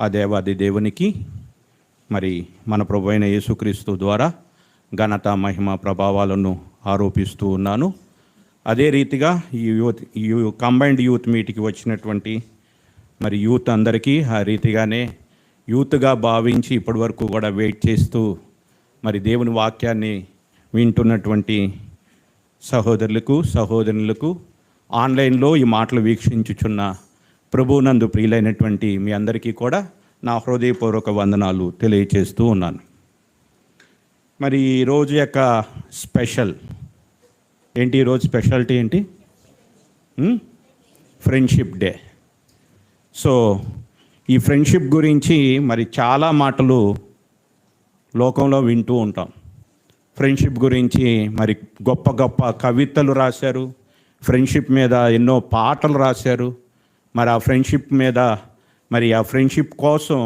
ఆ దేవాది దేవునికి మరి మన ప్రభు అయిన యేసుక్రీస్తు ద్వారా ఘనత మహిమ ప్రభావాలను ఆరోపిస్తూ ఉన్నాను. అదే రీతిగా ఈ కంబైన్డ్ యూత్ మీట్కి వచ్చినటువంటి మరి యూత్ అందరికీ ఆ రీతిగానే యూత్గా భావించి ఇప్పటివరకు కూడా వెయిట్ చేస్తూ మరి దేవుని వాక్యాన్ని వింటున్నటువంటి సహోదరులకు సహోదరులకు ఆన్లైన్లో ఈ మాటలు వీక్షించుచున్న ప్రభువునందు ప్రియులైనటువంటి మీ అందరికీ కూడా నా హృదయపూర్వక వందనాలు తెలియచేస్తూ ఉన్నాను. మరి ఈరోజు యొక్క స్పెషల్ ఏంటి? ఈరోజు స్పెషాలిటీ ఏంటి? Friendship day. సో ఈ ఫ్రెండ్షిప్ గురించి మరి చాలా మాటలు లోకంలో వింటూ ఉంటాం. ఫ్రెండ్షిప్ గురించి మరి గొప్ప గొప్ప కవితలు రాశారు, ఫ్రెండ్షిప్ మీద ఎన్నో పాటలు రాశారు. మరి ఆ ఫ్రెండ్షిప్ మీద మరి ఆ ఫ్రెండ్షిప్ కోసం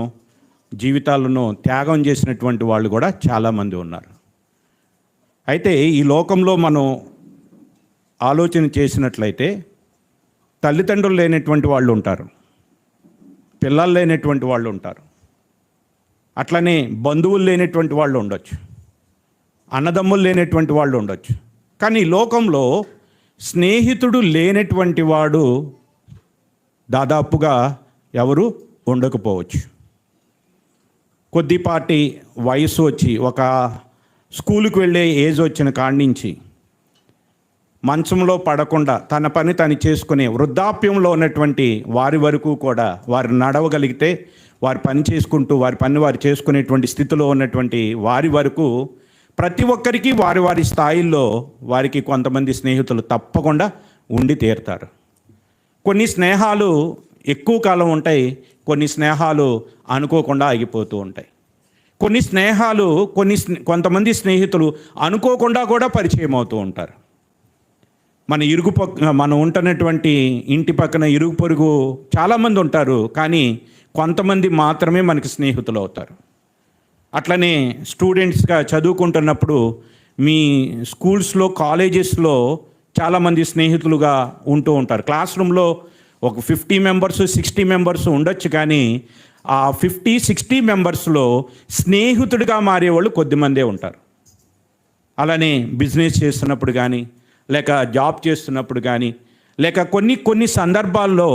జీవితాలను త్యాగం చేసినటువంటి వాళ్ళు కూడా చాలామంది ఉన్నారు. అయితే ఈ లోకంలో మనం ఆలోచన చేసినట్లయితే తల్లిదండ్రులు లేనటువంటి వాళ్ళు ఉంటారు, పిల్లలు లేనటువంటి వాళ్ళు ఉంటారు, అట్లనే బంధువులు లేనటువంటి వాళ్ళు ఉండొచ్చు, అన్నదమ్ములు లేనటువంటి వాళ్ళు ఉండొచ్చు. కానీ ఈ లోకంలో స్నేహితుడు లేనటువంటి వాడు దాదాపుగా ఎవరు ఉండకపోవచ్చు. కొద్దిపాటి వయసు వచ్చి ఒక స్కూలుకు వెళ్ళే ఏజ్ వచ్చిన కాడి నుంచి మంచంలో పడకుండా తన పని తను చేసుకునే వృద్ధాప్యంలో ఉన్నటువంటి వారి వరకు కూడా వారు నడవగలిగితే వారి పని చేసుకుంటూ వారి పని వారు చేసుకునేటువంటి స్థితిలో ఉన్నటువంటి వారి వరకు ప్రతి ఒక్కరికి వారి వారి స్థాయిల్లో వారికి కొంతమంది స్నేహితులు తప్పకుండా ఉండి తీరుతారు. కొన్ని స్నేహాలు ఎక్కువ కాలం ఉంటాయి, కొన్ని స్నేహాలు అనుకోకుండా ఆగిపోతూ ఉంటాయి. కొన్ని స్నేహాలు కొంతమంది స్నేహితులు అనుకోకుండా కూడా పరిచయం అవుతూ ఉంటారు. మనం ఉంటున్నటువంటి ఇంటి పక్కన ఇరుగు పొరుగు చాలామంది ఉంటారు, కానీ కొంతమంది మాత్రమే మనకి స్నేహితులు అవుతారు. అట్లనే స్టూడెంట్స్గా చదువుకుంటున్నప్పుడు మీ స్కూల్స్లో కాలేజెస్లో చాలామంది స్నేహితులుగా ఉంటూ ఉంటారు. క్లాస్ రూమ్లో ఒక 50 మెంబర్స్ 60 మెంబర్స్ ఉండొచ్చు, కానీ ఆ 50-60 మెంబర్స్లో స్నేహితుడిగా మారేవాళ్ళు కొద్దిమందే ఉంటారు. అలానే బిజినెస్ చేస్తున్నప్పుడు కానీ, లేక జాబ్ చేస్తున్నప్పుడు కానీ, లేక కొన్ని సందర్భాల్లో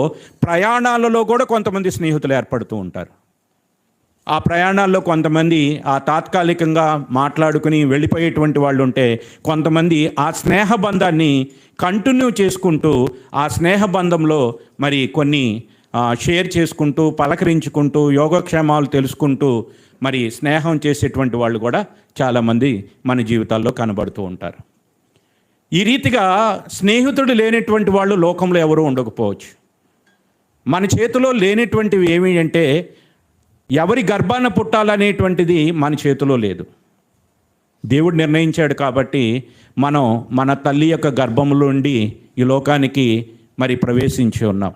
ప్రయాణాలలో కూడా కొంతమంది స్నేహితులు ఏర్పడుతూ ఉంటారు. ఆ ప్రయాణాల్లో కొంతమంది ఆ తాత్కాలికంగా మాట్లాడుకుని వెళ్ళిపోయేటువంటి వాళ్ళు ఉంటే, కొంతమంది ఆ స్నేహ బంధాన్ని కంటిన్యూ చేసుకుంటూ ఆ స్నేహ బంధంలో మరి కొన్ని షేర్ చేసుకుంటూ పలకరించుకుంటూ యోగక్షేమాలు తెలుసుకుంటూ మరి స్నేహం చేసేటువంటి వాళ్ళు కూడా చాలామంది మన జీవితాల్లో కనబడుతూ ఉంటారు. ఈ రీతిగా స్నేహితుడు లేనటువంటి వాళ్ళు లోకంలో ఎవరూ ఉండకపోవచ్చు. మన చేతిలో లేనటువంటివి ఏమి అంటే, ఎవరి గర్భాన పుట్టాలనేటువంటిది మన చేతిలో లేదు. దేవుడు నిర్ణయించాడు కాబట్టి మనం మన తల్లి యొక్క గర్భంలో ఉండి ఈ లోకానికి మరి ప్రవేశించి ఉన్నాం.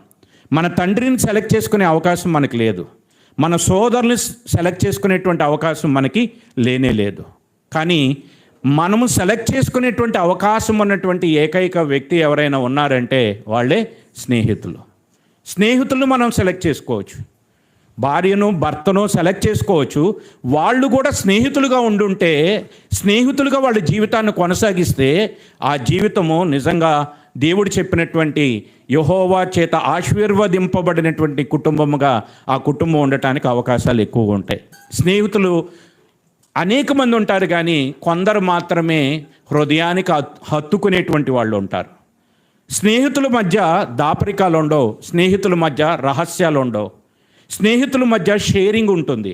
మన తండ్రిని సెలెక్ట్ చేసుకునే అవకాశం మనకి లేదు, మన సోదరుని సెలెక్ట్ చేసుకునేటువంటి అవకాశం మనకి లేనే లేదు. కానీ మనము సెలెక్ట్ చేసుకునేటువంటి అవకాశం ఉన్నటువంటి ఏకైక వ్యక్తి ఎవరైనా ఉన్నారంటే వాళ్ళే స్నేహితులు. స్నేహితులను మనం సెలెక్ట్ చేసుకోవచ్చు, భార్యను భర్తను సెలెక్ట్ చేసుకోవచ్చు. వాళ్ళు కూడా స్నేహితులుగా ఉండుంటే, స్నేహితులుగా వాళ్ళ జీవితాన్ని కొనసాగిస్తే ఆ జీవితము నిజంగా దేవుడు చెప్పినటువంటి యెహోవా చేత ఆశీర్వదింపబడినటువంటి కుటుంబముగా ఆ కుటుంబం ఉండటానికి అవకాశాలు ఎక్కువగా ఉంటాయి. స్నేహితులు అనేక మంది ఉంటారు, కానీ కొందరు మాత్రమే హృదయానికి హత్తుకునేటువంటి వాళ్ళు ఉంటారు. స్నేహితుల మధ్య దాపరికాలు ఉండవు, స్నేహితుల మధ్య రహస్యాలు ఉండవు, స్నేహితుల మధ్య షేరింగ్ ఉంటుంది.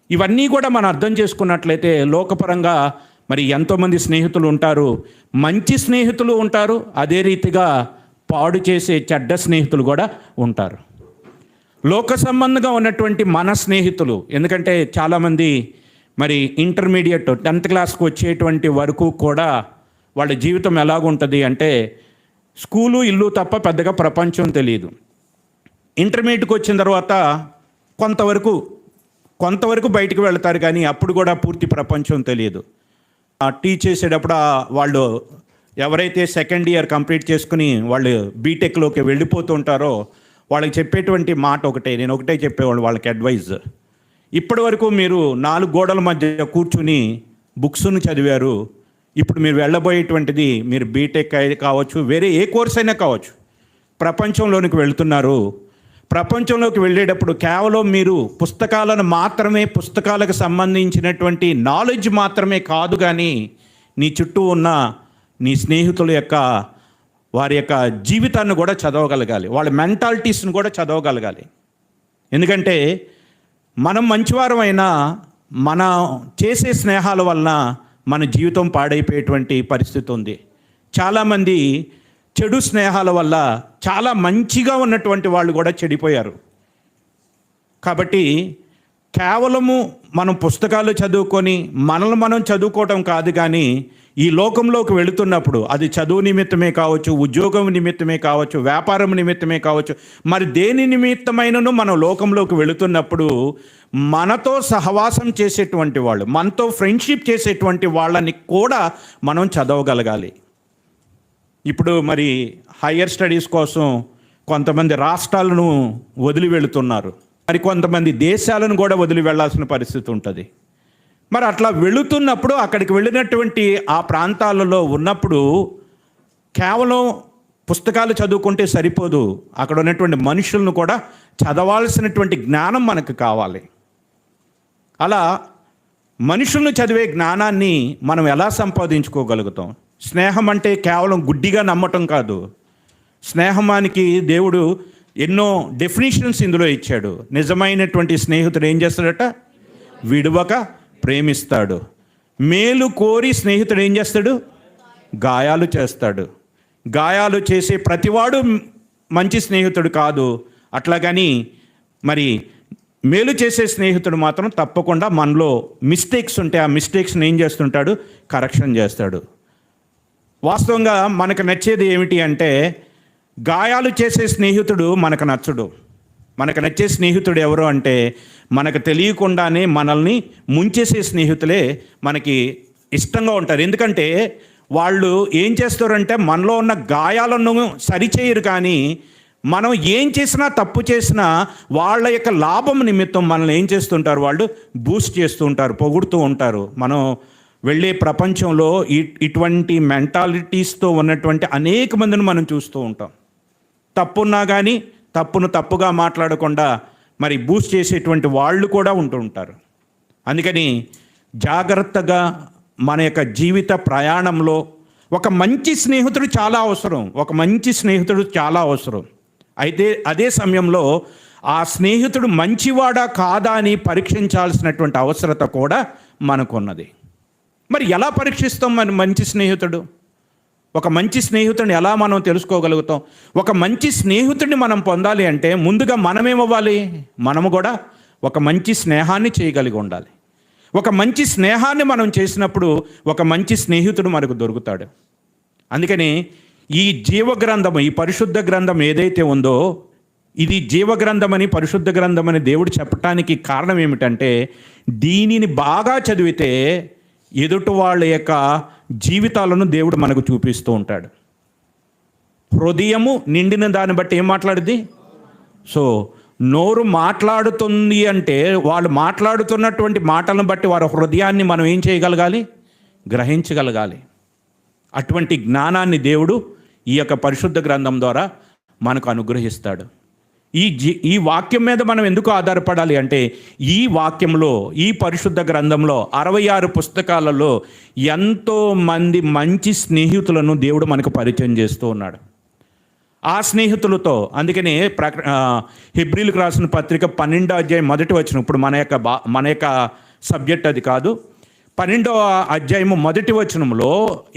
ఇవన్నీ కూడా మనం అర్థం చేసుకున్నట్లయితే లోకపరంగా మరి ఎంతోమంది స్నేహితులు ఉంటారు. మంచి స్నేహితులు ఉంటారు, అదే రీతిగా పాడు చేసే చెడ్డ స్నేహితులు కూడా ఉంటారు. లోక సంబంధంగా ఉన్నటువంటి మన స్నేహితులు, ఎందుకంటే చాలామంది మరి ఇంటర్మీడియట్ 10th క్లాస్కి వచ్చేటువంటి వరకు కూడా వాళ్ళ జీవితం ఎలాగుంటుంది అంటే, స్కూలు ఇల్లు తప్ప పెద్దగా ప్రపంచం తెలియదు. ఇంటర్మీడియట్కి వచ్చిన తర్వాత కొంతవరకు బయటకు వెళ్తారు, కానీ అప్పుడు కూడా పూర్తి ప్రపంచం తెలియదు. టీచ్ చేసేటప్పుడు వాళ్ళు ఎవరైతే సెకండ్ ఇయర్ కంప్లీట్ చేసుకుని వాళ్ళు బీటెక్లోకి వెళ్ళిపోతుంటారో వాళ్ళకి చెప్పేటువంటి మాట ఒకటే, నేను ఒకటే చెప్పేవాళ్ళు వాళ్ళకి అడ్వైజ్. ఇప్పటి వరకు మీరు 4 గోడల మధ్య కూర్చుని బుక్స్ను చదివారు. ఇప్పుడు మీరు వెళ్ళబోయేటువంటిది మీరు బీటెక్ కావచ్చు, వేరే ఏ కోర్స్ అయినా కావచ్చు, ప్రపంచంలోనికి వెళ్తున్నారు. ప్రపంచంలోకి వెళ్ళేటప్పుడు కేవలం మీరు పుస్తకాలను మాత్రమే, పుస్తకాలకు సంబంధించినటువంటి నాలెడ్జ్ మాత్రమే కాదు, కానీ నీ చుట్టూ ఉన్న నీ స్నేహితుల యొక్క వారి యొక్క జీవితాన్ని కూడా చదవగలగాలి, వాళ్ళ మెంటాలిటీస్ని కూడా చదవగలగాలి. ఎందుకంటే మనం మంచివారమైనా మన చేసే స్నేహాల వలన మన జీవితం పాడైపోయేటువంటి పరిస్థితి ఉంది. చాలామంది చెడు స్నేహాల వల్ల చాలా మంచిగా ఉన్నటువంటి వాళ్ళు కూడా చెడిపోయారు. కాబట్టి కేవలము మనం పుస్తకాలు చదువుకొని మనల్ని మనం చదువుకోవటం కాదు, కానీ ఈ లోకంలోకి వెళుతున్నప్పుడు అది చదువు నిమిత్తమే కావచ్చు, ఉద్యోగం నిమిత్తమే కావచ్చు, వ్యాపారం నిమిత్తమే కావచ్చు, మరి దేని నిమిత్తమైనను మనం లోకంలోకి వెళుతున్నప్పుడు మనతో సహవాసం చేసేటువంటి వాళ్ళు, మనతో ఫ్రెండ్షిప్ చేసేటువంటి వాళ్ళని కూడా మనం చదవగలగాలి. ఇప్పుడు మరి హయ్యర్ స్టడీస్ కోసం కొంతమంది రాష్ట్రాలను వదిలి వెళుతున్నారు, మరి కొంతమంది దేశాలను కూడా వదిలి వెళ్ళాల్సిన పరిస్థితి ఉంటుంది. మరి అట్లా వెళుతున్నప్పుడు అక్కడికి వెళ్ళినటువంటి ఆ ప్రాంతాలలో ఉన్నప్పుడు కేవలం పుస్తకాలు చదువుకుంటే సరిపోదు, అక్కడ ఉన్నటువంటి మనుషులను కూడా చదవాల్సినటువంటి జ్ఞానం మనకు కావాలి. అలా మనుషులను చదివే జ్ఞానాన్ని మనం ఎలా సంపాదించుకోగలుగుతాం? స్నేహం అంటే కేవలం గుడ్డిగా నమ్మటం కాదు. స్నేహానికి దేవుడు ఎన్నో డెఫినేషన్స్ ఇందులో ఇచ్చాడు. నిజమైనటువంటి స్నేహితుడు ఏం చేస్తాడట? విడువక ప్రేమిస్తాడు. మేలు కోరి స్నేహితుడు ఏం చేస్తాడు? గాయాలు చేస్తాడు. గాయాలు చేసే ప్రతివాడు మంచి స్నేహితుడు కాదు. అట్లాగని మరి మేలు చేసే స్నేహితుడు మాత్రం తప్పకుండా మనలో మిస్టేక్స్ ఉంటే ఆ మిస్టేక్స్ని ఏం చేస్తుంటాడు? కరెక్షన్ చేస్తాడు. వాస్తవంగా మనకు నచ్చేది ఏమిటి అంటే, గాయాలు చేసే స్నేహితుడు మనకు నచ్చడు. మనకు నచ్చే స్నేహితుడు ఎవరు అంటే, మనకు తెలియకుండానే మనల్ని ముంచేసే స్నేహితులే మనకి ఇష్టంగా ఉంటారు. ఎందుకంటే వాళ్ళు ఏం చేస్తారంటే మనలో ఉన్న గాయాలను సరిచేయరు, కానీ మనం ఏం చేసినా తప్పు చేసినా వాళ్ళ యొక్క లాభం నిమిత్తం మనల్ని ఏం చేస్తుంటారు? వాళ్ళు బూస్ట్ చేస్తూ ఉంటారు, పొగుడుతూ ఉంటారు. మనం వెళ్ళే ప్రపంచంలో ఇటువంటి మెంటాలిటీస్తో ఉన్నటువంటి అనేక మందిని మనం చూస్తూ ఉంటాం. తప్పున్నా కానీ తప్పును తప్పుగా మాట్లాడకుండా మరి బూస్ట్ చేసేటువంటి వాళ్ళు కూడా ఉంటూ ఉంటారు. అందుకని జాగ్రత్తగా మన యొక్క జీవిత ప్రయాణంలో ఒక మంచి స్నేహితుడు చాలా అవసరం. ఒక మంచి స్నేహితుడు చాలా అవసరం. అయితే అదే సమయంలో ఆ స్నేహితుడు మంచివాడా కాదా అని పరీక్షించాల్సినటువంటి అవసరత కూడా మనకున్నది. మరి ఎలా పరీక్షిస్తాం మన మంచి స్నేహితుడు? ఒక మంచి స్నేహితుడిని ఎలా మనం తెలుసుకోగలుగుతాం? ఒక మంచి స్నేహితుడిని మనం పొందాలి అంటే ముందుగా మనమేమవ్వాలి? మనము కూడా ఒక మంచి స్నేహాన్ని చేయగలిగి ఉండాలి. ఒక మంచి స్నేహాన్ని మనం చేసినప్పుడు ఒక మంచి స్నేహితుడు మనకు దొరుకుతాడు. అందుకని ఈ జీవగ్రంథం, ఈ పరిశుద్ధ గ్రంథం ఏదైతే ఉందో, ఇది జీవగ్రంథమని, పరిశుద్ధ గ్రంథమని దేవుడు చెప్పటానికి కారణం ఏమిటంటే, దీనిని బాగా చదివితే ఎదుటి వాళ్ళ యొక్క జీవితాలను దేవుడు మనకు చూపిస్తూ ఉంటాడు. హృదయము నిండిన దాన్ని బట్టి ఏం మాట్లాడుద్ది? సో నోరు మాట్లాడుతుంది అంటే వాళ్ళు మాట్లాడుతున్నటువంటి మాటలను బట్టి వారి హృదయాన్ని మనం ఏం చేయగలగాలి? గ్రహించగలగాలి. అటువంటి జ్ఞానాన్ని దేవుడు ఈ యొక్క పరిశుద్ధ గ్రంథం ద్వారా మనకు అనుగ్రహిస్తాడు. ఈ వాక్యం మీద మనం ఎందుకు ఆధారపడాలి అంటే, ఈ వాక్యంలో, ఈ పరిశుద్ధ గ్రంథంలో 66 పుస్తకాలలో ఎంతోమంది మంచి స్నేహితులను దేవుడు మనకు పరిచయం చేస్తూ ఉన్నాడు. ఆ స్నేహితులతో అందుకనే హెబ్రీలకు రాసిన పత్రిక 12వ అధ్యాయం 1వ వచనం, ఇప్పుడు మన యొక్క సబ్జెక్ట్ అది కాదు, 12వ అధ్యాయము 1వ వచనంలో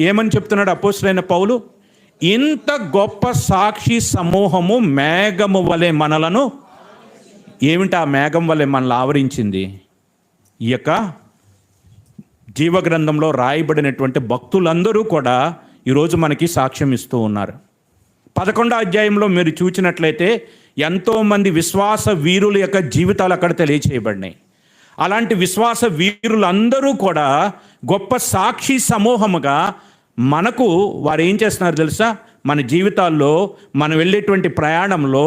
ఏమని చెప్తున్నాడు అపోస్తలుడైన పౌలు? ఇంత గొప్ప సాక్షి సమూహము మేఘము వలె మనలను, ఏమిటి ఆ మేఘం వలె మనల్ని ఆవరించింది? ఈ యొక్క జీవగ్రంథంలో రాయబడినటువంటి భక్తులందరూ కూడా ఈరోజు మనకి సాక్ష్యం ఇస్తూ ఉన్నారు. 11వ అధ్యాయంలో మీరు చూసినట్లయితే ఎంతోమంది విశ్వాస వీరుల యొక్క జీవితాలు అక్కడ తెలియచేయబడినాయి. అలాంటి విశ్వాస వీరులందరూ కూడా గొప్ప సాక్షి సమూహముగా మనకు వారు ఏం చేస్తున్నారు తెలుసా? మన జీవితాల్లో మనం వెళ్ళేటువంటి ప్రయాణంలో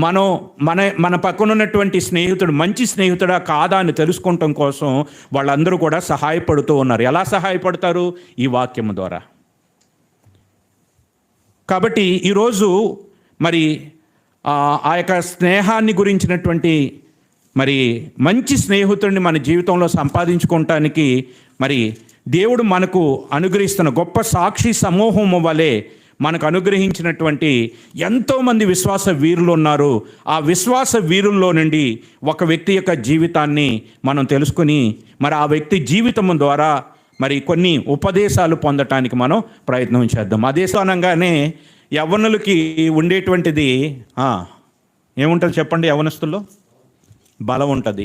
మన పక్కన ఉన్నటువంటి స్నేహితుడు మంచి స్నేహితుడా కాదా అని తెలుసుకోవటం కోసం వాళ్ళందరూ కూడా సహాయపడుతూ ఉన్నారు. ఎలా సహాయపడతారు? ఈ వాక్యం ద్వారా. కాబట్టి ఈరోజు మరి ఆ యొక్క స్నేహాన్ని గురించినటువంటి మరి మంచి స్నేహితుడిని మన జీవితంలో సంపాదించుకోవటానికి మరి దేవుడు మనకు అనుగ్రహిస్తున్న గొప్ప సాక్షి సమూహం వలె మనకు అనుగ్రహించినటువంటి ఎంతోమంది విశ్వాస వీరులు ఉన్నారు. ఆ విశ్వాస వీరుల్లో నుండి ఒక వ్యక్తి యొక్క జీవితాన్ని మనం తెలుసుకుని మరి ఆ వ్యక్తి జీవితం ద్వారా మరి కొన్ని ఉపదేశాలు పొందటానికి మనం ప్రయత్నం చేద్దాం. అదే స్థానంగానే యవ్వనులకి ఉండేటువంటిది ఏముంటుంది చెప్పండి? యవ్వనస్తుల్లో బలం ఉంటుంది.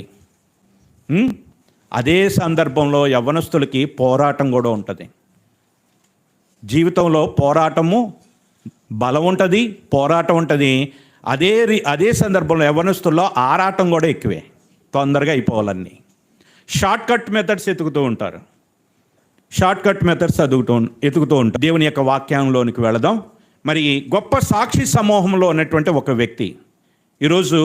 అదే సందర్భంలో యవ్వనస్తులకి పోరాటం కూడా ఉంటుంది. జీవితంలో పోరాటము, బలం ఉంటుంది, పోరాటం ఉంటుంది. అదే సందర్భంలో యవ్వనస్తుల్లో ఆరాటం కూడా ఎక్కువే. తొందరగా అయిపోవాలన్నీ షార్ట్ కట్ మెథడ్స్ ఎతుకుతూ ఉంటారు. ఎతుకుతూ ఉంటారు. దేవుని యొక్క వాక్యంలోనికి వెళదాం. మరి గొప్ప సాక్షి సమూహంలో ఉన్నటువంటి ఒక వ్యక్తి ఈరోజు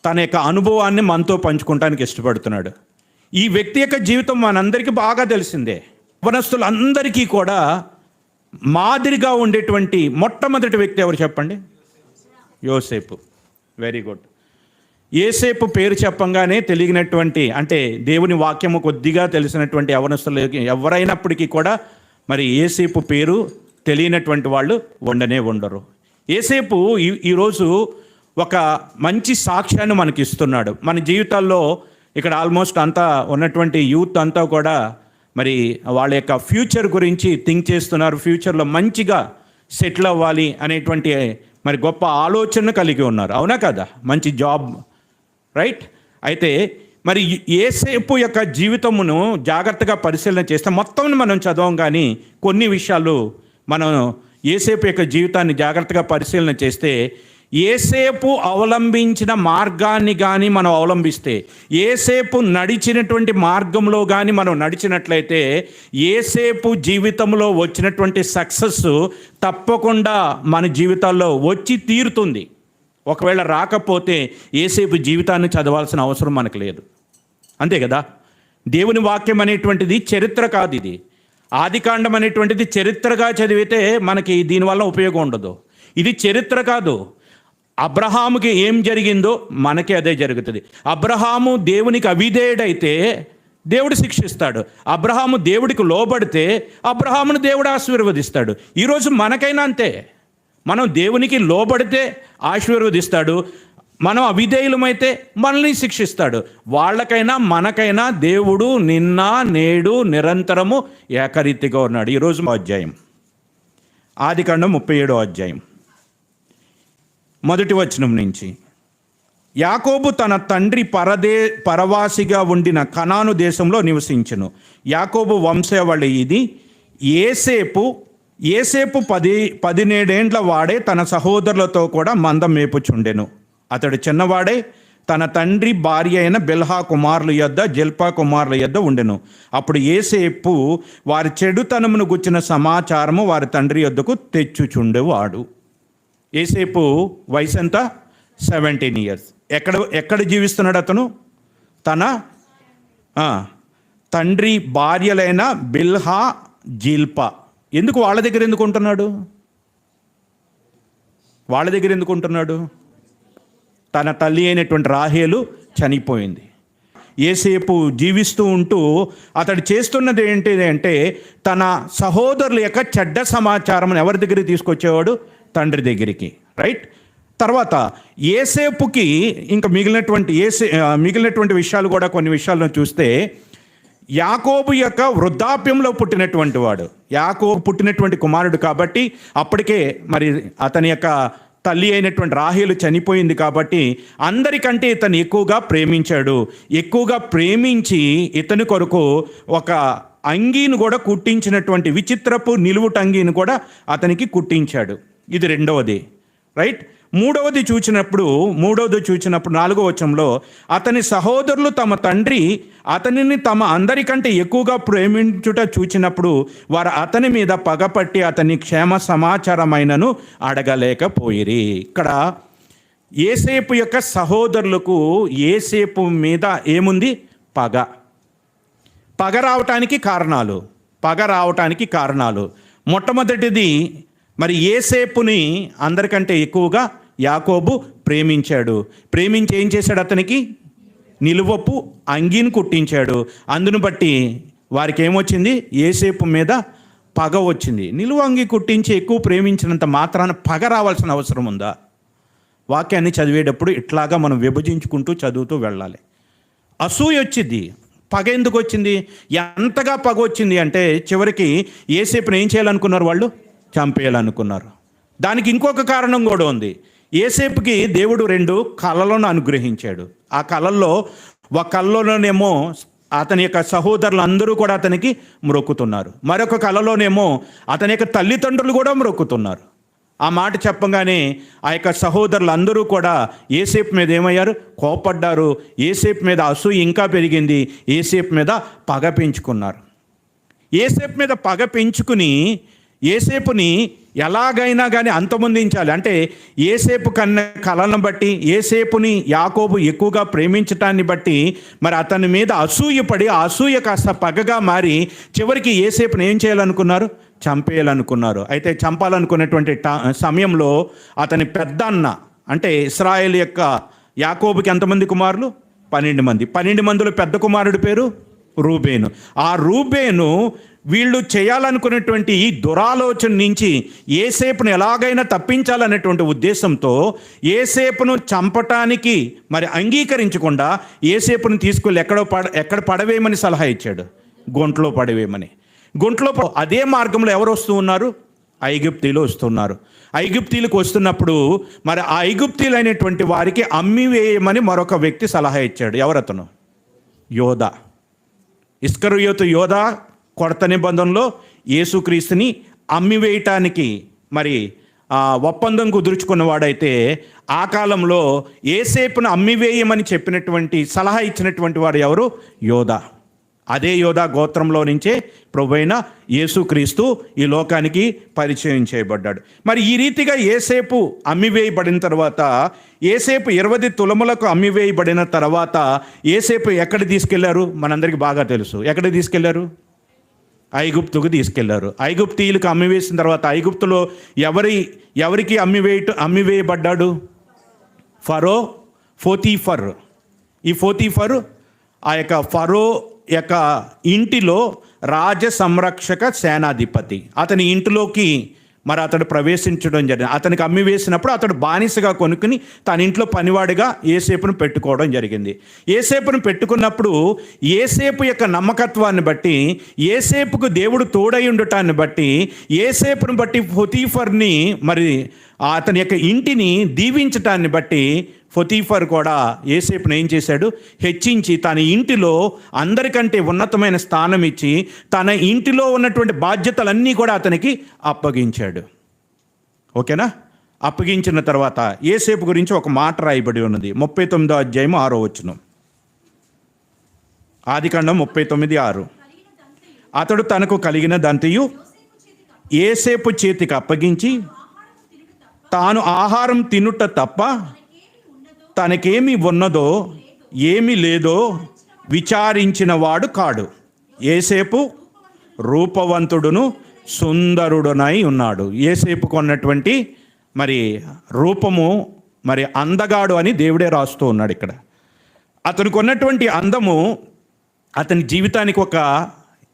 తన యొక్క అనుభవాన్ని మనతో పంచుకోవడానికి ఇష్టపడుతున్నాడు. ఈ వ్యక్తి యొక్క జీవితం మనందరికీ బాగా తెలిసిందే. యవ్వనస్తులందరికీ కూడా మాదిరిగా ఉండేటువంటి మొట్టమొదటి వ్యక్తి ఎవరు చెప్పండి? యోసేపు. Very good. యోసేపు పేరు చెప్పంగానే తెలియనటువంటి, అంటే దేవుని వాక్యము కొద్దిగా తెలిసినటువంటి యవ్వనస్తులు ఎవరైనప్పటికీ కూడా మరి యోసేపు పేరు తెలియనటువంటి వాళ్ళు ఉండరు. యోసేపు ఈరోజు ఒక మంచి సాక్ష్యాన్ని మనకి ఇస్తున్నాడు. మన జీవితాల్లో ఇక్కడ ఆల్మోస్ట్ అంతా ఉన్నటువంటి యూత్ అంతా కూడా మరి వాళ్ళ యొక్క ఫ్యూచర్ గురించి థింక్ చేస్తున్నారు. ఫ్యూచర్లో మంచిగా సెటిల్ అవ్వాలి అనేటువంటి మరి గొప్ప ఆలోచన కలిగి ఉన్నారు. అవునా కదా? మంచి జాబ్, రైట్? అయితే మరి యోసేపు యొక్క జీవితమును జాగ్రత్తగా పరిశీలన చేస్తే మొత్తం మనం చదవం, కానీ కొన్ని విషయాలు మనం యోసేపు యొక్క జీవితాన్ని జాగ్రత్తగా పరిశీలన చేస్తే యోసేపు అవలంబించిన మార్గాన్ని కానీ మనం అవలంబిస్తే, యోసేపు నడిచినటువంటి మార్గంలో కానీ మనం నడిచినట్లయితే యోసేపు జీవితంలో వచ్చినటువంటి సక్సెస్ తప్పకుండా మన జీవితాల్లో వచ్చి తీరుతుంది. ఒకవేళ రాకపోతే యోసేపు జీవితాన్ని చదవాల్సిన అవసరం మనకు లేదు. అంతే కదా? దేవుని వాక్యం అనేటువంటిది చరిత్ర కాదు. ఇది ఆదికాండం అనేటువంటిది చరిత్రగా చదివితే మనకి దీనివల్ల ఉపయోగం ఉండదు. ఇది చరిత్ర కాదు. అబ్రహాముకి ఏం జరిగిందో మనకి అదే జరుగుతుంది. అబ్రహాము దేవునికి అవిధేయుడైతే దేవుడు శిక్షిస్తాడు. అబ్రహాము దేవుడికి లోబడితే అబ్రహామును దేవుడు ఆశీర్వదిస్తాడు. ఈరోజు మనకైనా అంతే. మనం దేవునికి లోబడితే ఆశీర్వదిస్తాడు, మనం అవిధేయులమైతే మనల్ని శిక్షిస్తాడు. వాళ్ళకైనా మనకైనా దేవుడు నిన్న నేడు నిరంతరము ఏకరీతిగా ఉన్నాడు. ఈరోజు అధ్యాయం ఆదికాండం 37వ అధ్యాయం 1వ వచనం నుంచి. యాకోబు తన తండ్రి పరవాసిగా ఉండిన కనాను దేశంలో నివసించెను. యాకోబు వంశావళి ఇది. యోసేపు 17 వాడే తన సహోదరులతో కూడా మందం మేపుచుండెను. అతడు చిన్నవాడే తన తండ్రి భార్య అయిన బిల్హా కుమారుల యొద్ద జిల్పా కుమారుల యొద్ద ఉండెను. అప్పుడు యోసేపు వారి చెడుతనమును గుచ్చిన సమాచారము వారి తండ్రి యొద్దకు తెచ్చుచుండేవాడు. యోసేపు వయసు ఎంత? 17 years. ఎక్కడ జీవిస్తున్నాడు అతను? తన తండ్రి భార్యలైన బిల్హా, జిల్పా. ఎందుకు వాళ్ళ దగ్గర ఎందుకు ఉంటున్నాడు? తన తల్లి అయినటువంటి రాహేలు చనిపోయింది. యోసేపు జీవిస్తూ ఉంటూ అతడు చేస్తున్నది ఏంటి అంటే తన సహోదరుల యొక్క చెడ్డ సమాచారం ఎవరి దగ్గరికి తీసుకొచ్చేవాడు? తండ్రి దగ్గరికి, రైట్? తర్వాత యోసేపుకి ఇంకా మిగిలినటువంటి విషయాలు కూడా కొన్ని విషయాలను చూస్తే, యాకోబు యొక్క వృద్ధాప్యంలో పుట్టినటువంటి వాడు. యాకోబు పుట్టినటువంటి కుమారుడు కాబట్టి అప్పటికే మరి అతని యొక్క తల్లి అయినటువంటి రాహేలు చనిపోయింది కాబట్టి అందరికంటే ఇతను ఎక్కువగా ప్రేమించాడు. ఎక్కువగా ప్రేమించి ఇతని కొరకు ఒక అంగీని కూడా కుట్టించినటువంటి విచిత్రపు నిలువుట అంగీని కూడా అతనికి కుట్టించాడు. ఇది రెండవది, రైట్. మూడవది చూచినప్పుడు 4వ వచనంలో, అతని సహోదరులు తమ తండ్రి అతనిని తమ అందరికంటే ఎక్కువగా ప్రేమించుట చూచినప్పుడు వారు అతని మీద పగపట్టి అతని క్షేమ సమాచారమైనను అడగలేకపోయిరి. ఇక్కడ యోసేపు యొక్క సహోదరులకు యోసేపు మీద ఏముంది? పగ రావటానికి కారణాలు. మొట్టమొదటిది, మరి యోసేపుని అందరికంటే ఎక్కువగా యాకోబు ప్రేమించాడు. ప్రేమించి ఏం చేశాడు? అతనికి నిలువపు అంగీని కుట్టించాడు. అందును బట్టి వారికి ఏమొచ్చింది? యోసేపు మీద పగ వచ్చింది. నిలువ అంగి కుట్టించి ఎక్కువ ప్రేమించినంత మాత్రాన పగ రావాల్సిన అవసరం ఉందా? వాక్యాన్ని చదివేటప్పుడు ఇట్లాగా మనం విభజించుకుంటూ చదువుతూ వెళ్ళాలి. అసూయ వచ్చింది. పగ ఎందుకు వచ్చింది? ఎంతగా పగ వచ్చింది అంటే చివరికి యోసేపుని ఏం చేయాలనుకున్నారు? వాళ్ళు చంపేయాలనుకున్నారు. దానికి ఇంకొక కారణం కూడా ఉంది. యోసేపుకి దేవుడు 2 కళలను అనుగ్రహించాడు. ఆ కళల్లో ఒక కళలోనేమో అతని యొక్క సహోదరులు అందరూ కూడా అతనికి మ్రొక్కుతున్నారు. మరొక కళలోనేమో అతని యొక్క తల్లిదండ్రులు కూడా మ్రొక్కుతున్నారు. ఆ మాట చెప్పగానే ఆ యొక్క సహోదరులు అందరూ కూడా యోసేపు మీద ఏమయ్యారు? కోపడ్డారు. యోసేపు మీద అసూయ ఇంకా పెరిగింది. యోసేపు మీద పగ పెంచుకున్నారు. యోసేపు మీద పగ పెంచుకుని యోసేపుని ఎలాగైనా కానీ అంతమొందించాలి. అంటే యోసేపు కన్న కళలను బట్టి, యోసేపుని యాకోబు ఎక్కువగా ప్రేమించటాన్ని బట్టి మరి అతని మీద అసూయపడి ఆ అసూయ కాస్త పగగా మారి చివరికి యోసేపుని ఏం చేయాలనుకున్నారు? చంపేయాలనుకున్నారు. అయితే చంపాలనుకున్నటువంటి సమయంలో అతని పెద్ద అన్న, అంటే ఇశ్రాయేలు యొక్క యాకోబుకి ఎంతమంది కుమారులు? 12 మంది. 12 మందిలో పెద్ద కుమారుడి పేరు రూబేను. ఆ రూబేను వీళ్ళు చేయాలనుకున్నటువంటి ఈ దురాలోచన నుంచి యోసేపును ఎలాగైనా తప్పించాలనేటువంటి ఉద్దేశంతో యోసేపును చంపటానికి మరి అంగీకరించకుండా యోసేపును తీసుకెళ్ళి ఎక్కడ పడవేయమని సలహా ఇచ్చాడు? గుంటలో పడవేయమని. గుంటలో అదే మార్గంలో ఎవరు వస్తూ ఉన్నారు? ఐగుప్తీయులు వస్తున్నారు. ఐగుప్తీయులకు వస్తున్నప్పుడు మరి ఆ ఐగుప్తీయులు అయినటువంటి వారికి అమ్మివేయమని మరొక వ్యక్తి సలహా ఇచ్చాడు. ఎవరతను? యోధా. ఇస్కరియోతు యోధా కొత్త నిబంధనలో యేసుక్రీస్తుని అమ్మివేయటానికి మరి ఒప్పందం కుదుర్చుకున్నవాడైతే, ఆ కాలంలో యోసేపును అమ్మివేయమని చెప్పినటువంటి సలహా ఇచ్చినటువంటి వాడు ఎవరు? యోధా. అదే యోధా గోత్రంలో నుంచే ప్రభువైన యేసుక్రీస్తు ఈ లోకానికి పరిచయం చేయబడ్డాడు. మరి ఈ రీతిగా యోసేపు అమ్మివేయబడిన తర్వాత, యోసేపు 20 తులములకు అమ్మివేయబడిన తర్వాత యోసేపు ఎక్కడ తీసుకెళ్లారు? మనందరికీ బాగా తెలుసు. ఎక్కడ తీసుకెళ్లారు? ఐగుప్తుకు తీసుకెళ్లారు. ఐగుప్తీయులకు అమ్మివేసిన తర్వాత ఐగుప్తులో ఎవరికి అమ్మివేయబడ్డాడు? పోతీఫర్. ఈ పోతీఫర్ ఆ యొక్క ఫరో యొక్క ఇంటిలో రాజ సంరక్షక సేనాధిపతి. అతని ఇంటిలోకి మరి అతడు ప్రవేశించడం జరిగింది. అతనికి అమ్మివేసినప్పుడు అతడు బానిసగా కొనుక్కుని తన ఇంట్లో పనివాడిగా యోసేపును పెట్టుకోవడం జరిగింది. యోసేపును పెట్టుకున్నప్పుడు యోసేపు యొక్క నమ్మకత్వాన్ని బట్టి, యోసేపుకు దేవుడు తోడై ఉండటాన్ని బట్టి, యోసేపును బట్టి పోతీఫర్ని మరి అతని యొక్క ఇంటిని దీవించటాన్ని బట్టి పోతీఫర్ కూడా యోసేపును ఏం చేశాడు? హెచ్చించి తన ఇంటిలో అందరికంటే ఉన్నతమైన స్థానం ఇచ్చి తన ఇంటిలో ఉన్నటువంటి బాధ్యతలన్నీ కూడా అతనికి అప్పగించాడు. ఓకేనా? అప్పగించిన తర్వాత యోసేపు గురించి ఒక మాట రాయబడి ఉన్నది. 39వ అధ్యాయం 6వ వచనం. ఆదికాండం 39:6. అతడు తనకు కలిగిన దంతయు యోసేపు చేతికి అప్పగించి తాను ఆహారం తినుట తప్ప తనకేమి ఉన్నదో ఏమి లేదో విచారించిన వాడు కాడు. యోసేపు రూపవంతుడును సుందరుడునై ఉన్నాడు. యోసేపుకు ఉన్నటువంటి మరి రూపము మరి అందగాడు అని దేవుడే రాస్తూ ఉన్నాడు ఇక్కడ. అతనికి ఉన్నటువంటి అందము అతని జీవితానికి ఒక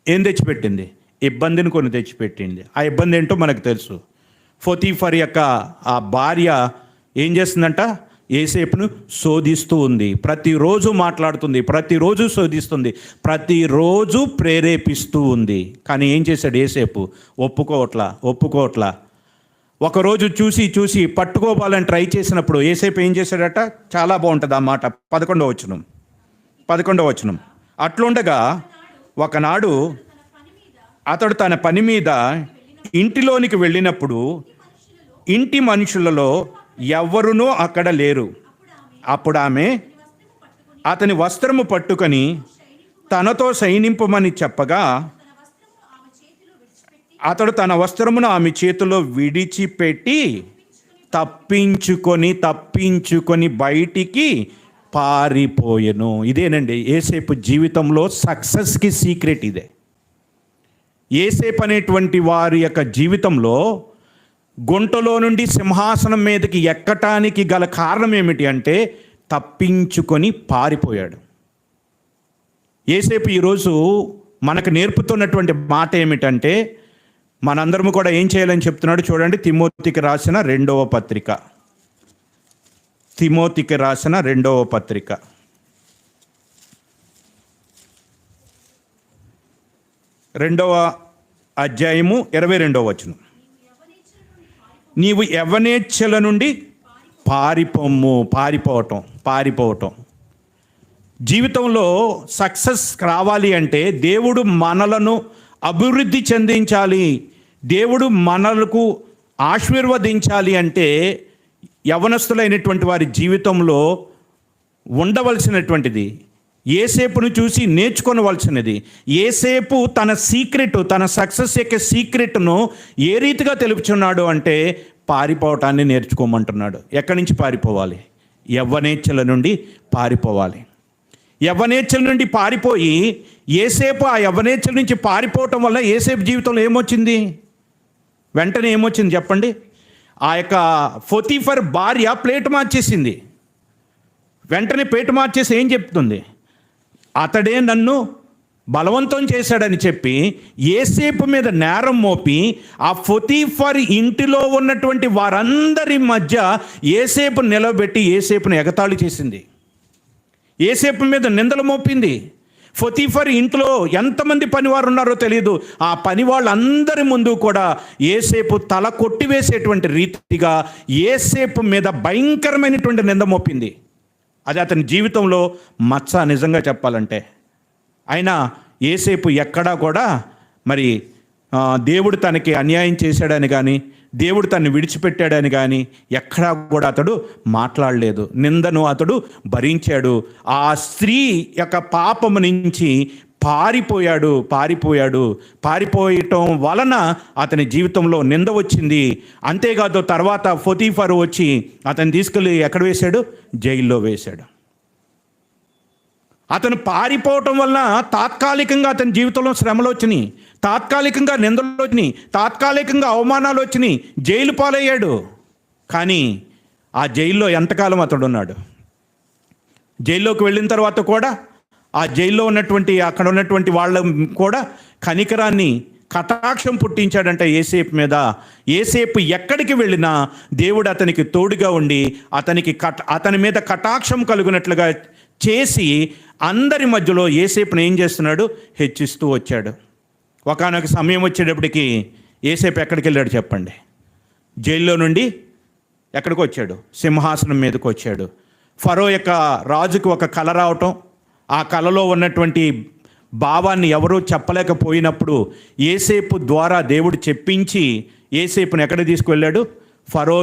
ఏం తెచ్చిపెట్టింది? ఇబ్బందిని కొన్ని తెచ్చిపెట్టింది. ఆ ఇబ్బంది ఏంటో మనకు తెలుసు. పోతీఫర్ యొక్క ఆ భార్య ఏం చేస్తుందంట? యోసేపును శోధిస్తూ ఉంది. ప్రతిరోజు మాట్లాడుతుంది, ప్రతిరోజు శోధిస్తుంది, ప్రతిరోజు ప్రేరేపిస్తూ ఉంది. కానీ ఏం చేశాడు యోసేపు? ఒప్పుకోవట్లా. ఒకరోజు చూసి పట్టుకోవాలని ట్రై చేసినప్పుడు యోసేపు ఏం చేశాడట? చాలా బాగుంటుంది ఆ మాట. 11వ వచనం. అట్లుండగా ఒకనాడు అతడు తన పని మీద ఇంటిలోనికి వెళ్ళినప్పుడు ఇంటి మనుషులలో ఎవరునూ అక్కడ లేరు. అప్పుడు ఆమె అతని వస్త్రము పట్టుకొని తనతో సైనింపమని చెప్పగా అతడు తన వస్త్రమును ఆమె చేతిలో విడిచిపెట్టి తప్పించుకొని బయటికి పారిపోయెను. ఇదేనండి యోసేపు జీవితంలో సక్సెస్కి సీక్రెట్. ఇదే యోసేపు అనేటువంటి వారి యొక్క జీవితంలో గుంటలో నుండి సింహాసనం మీదకి ఎక్కటానికి గల కారణం ఏమిటి అంటే తప్పించుకొని పారిపోయాడు. యోసేపు ఈరోజు మనకు నేర్పుతున్నటువంటి మాట ఏమిటంటే మనందరము కూడా ఏం చేయాలని చెప్తున్నాడు చూడండి. తిమోతికి రాసిన రెండవ పత్రిక, 2వ అధ్యాయము 22వ వచనం. నీవు యవ్వనేచ్ఛల నుండి పారిపోవటం. జీవితంలో సక్సెస్ రావాలి అంటే దేవుడు మనలను అభివృద్ధి చెందించాలి, దేవుడు మనలకు ఆశీర్వదించాలి అంటే యవనస్తులైనటువంటి వారి జీవితంలో ఉండవలసినటువంటిది, యోసేపును చూసి నేర్చుకోవలసినది. యోసేపు తన సీక్రెట్, తన సక్సెస్ యొక్క సీక్రెట్ను ఏ రీతిగా తెలుపుచున్నాడు అంటే పారిపోవటాన్ని నేర్చుకోమంటున్నాడు. ఎక్కడి నుంచి పారిపోవాలి? యవ్వనేచ్ఛల నుండి పారిపోవాలి. యవ్వనేచ్ఛల నుండి పారిపోయి యోసేపు ఆ యవ్వనేచ్ఛల నుంచి పారిపోవటం వల్ల యోసేపు జీవితంలో ఏమొచ్చింది? వెంటనే ఏమొచ్చింది చెప్పండి? ఆ యొక్క పొతీఫర్ భార్య ప్లేట్ మార్చేసింది. వెంటనే ప్లేట్ మార్చేసి ఏం చెప్తుంది? అతడే నన్ను బలవంతం చేశాడని చెప్పి యోసేపు మీద నేరం మోపి ఆ పొతీఫర్ ఇంటిలో ఉన్నటువంటి వారందరి మధ్య యోసేపు నిలబెట్టి యోసేపును ఎగతాళి చేసింది. యోసేపు మీద నిందలు మోపింది. పొతీఫర్ ఇంట్లో ఎంతమంది పనివారు ఉన్నారో తెలియదు. ఆ పని వాళ్ళందరి ముందు కూడా యోసేపు తల కొట్టివేసేటువంటి రీతిగా యోసేపు మీద భయంకరమైనటువంటి నింద మోపింది. అది అతని జీవితంలో మచ్చ నిజంగా చెప్పాలంటే. అయినా యోసేపు ఎక్కడా కూడా మరి దేవుడు తనకి అన్యాయం చేశాడని కానీ, దేవుడు తనని విడిచిపెట్టాడని కానీ ఎక్కడా కూడా అతడు మాట్లాడలేదు. నిందను అతడు భరించాడు. ఆ స్త్రీ యొక్క పాపము నుంచి పారిపోయటం వలన అతని జీవితంలో నింద వచ్చింది. అంతేకాదు తర్వాత పొతీఫర్ వచ్చి అతను తీసుకెళ్ళి ఎక్కడ వేశాడు? జైల్లో వేశాడు. అతను పారిపోవటం వలన తాత్కాలికంగా అతని జీవితంలో శ్రమలు వచ్చినాయి, తాత్కాలికంగా నిందలు వచ్చినాయి, తాత్కాలికంగా అవమానాలు వచ్చినాయి, జైలు పాలయ్యాడు. కానీ ఆ జైల్లో ఎంతకాలం అతడు ఉన్నాడు? జైల్లోకి వెళ్ళిన తర్వాత కూడా ఆ జైల్లో ఉన్నటువంటి అక్కడ ఉన్నటువంటి వాళ్ళ కూడా కనికరాన్ని, కటాక్షం పుట్టించాడంట యోసేపు మీద. యోసేపు ఎక్కడికి వెళ్ళినా దేవుడు అతనికి తోడుగా ఉండి అతని మీద కటాక్షం కలుగునట్లుగా చేసి అందరి మధ్యలో యోసేపును ఏం చేస్తున్నాడు? హెచ్చిస్తూ వచ్చాడు. ఒకానొక సమయం వచ్చేటప్పటికి యోసేపు ఎక్కడికి వెళ్ళాడు చెప్పండి? జైల్లో నుండి ఎక్కడికి వచ్చాడు? సింహాసనం మీదకి వచ్చాడు. ఫరో యొక్క రాజుకు ఒక కల రావటం, ఆ కలలో ఉన్నటువంటి భావాన్ని ఎవరూ చెప్పలేకపోయినప్పుడు యోసేపు ద్వారా దేవుడు చెప్పించి యోసేపును ఎక్కడ తీసుకువెళ్ళాడు? ఫరో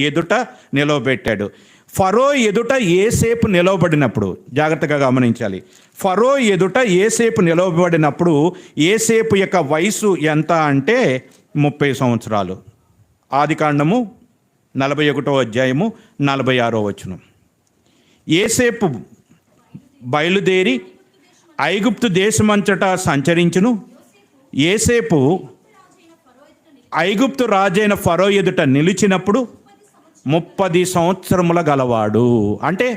ఎదుట నిలవబెట్టాడు. ఫరో ఎదుట యోసేపు నిలవబడినప్పుడు జాగ్రత్తగా గమనించాలి. ఫరో ఎదుట యోసేపు నిలవబడినప్పుడు యోసేపు యొక్క వయసు ఎంత అంటే 30 సంవత్సరాలు. ఆదికాండము 41వ అధ్యాయము 46వ వచనం. యోసేపు బయలుదేరి ఐగుప్తు దేశమంతటా సంచరించును. యోసేపు ఐగుప్తు రాజైన ఫరో ఎదుట నిలిచినప్పుడు 30 సంవత్సరముల గలవాడు. అంటే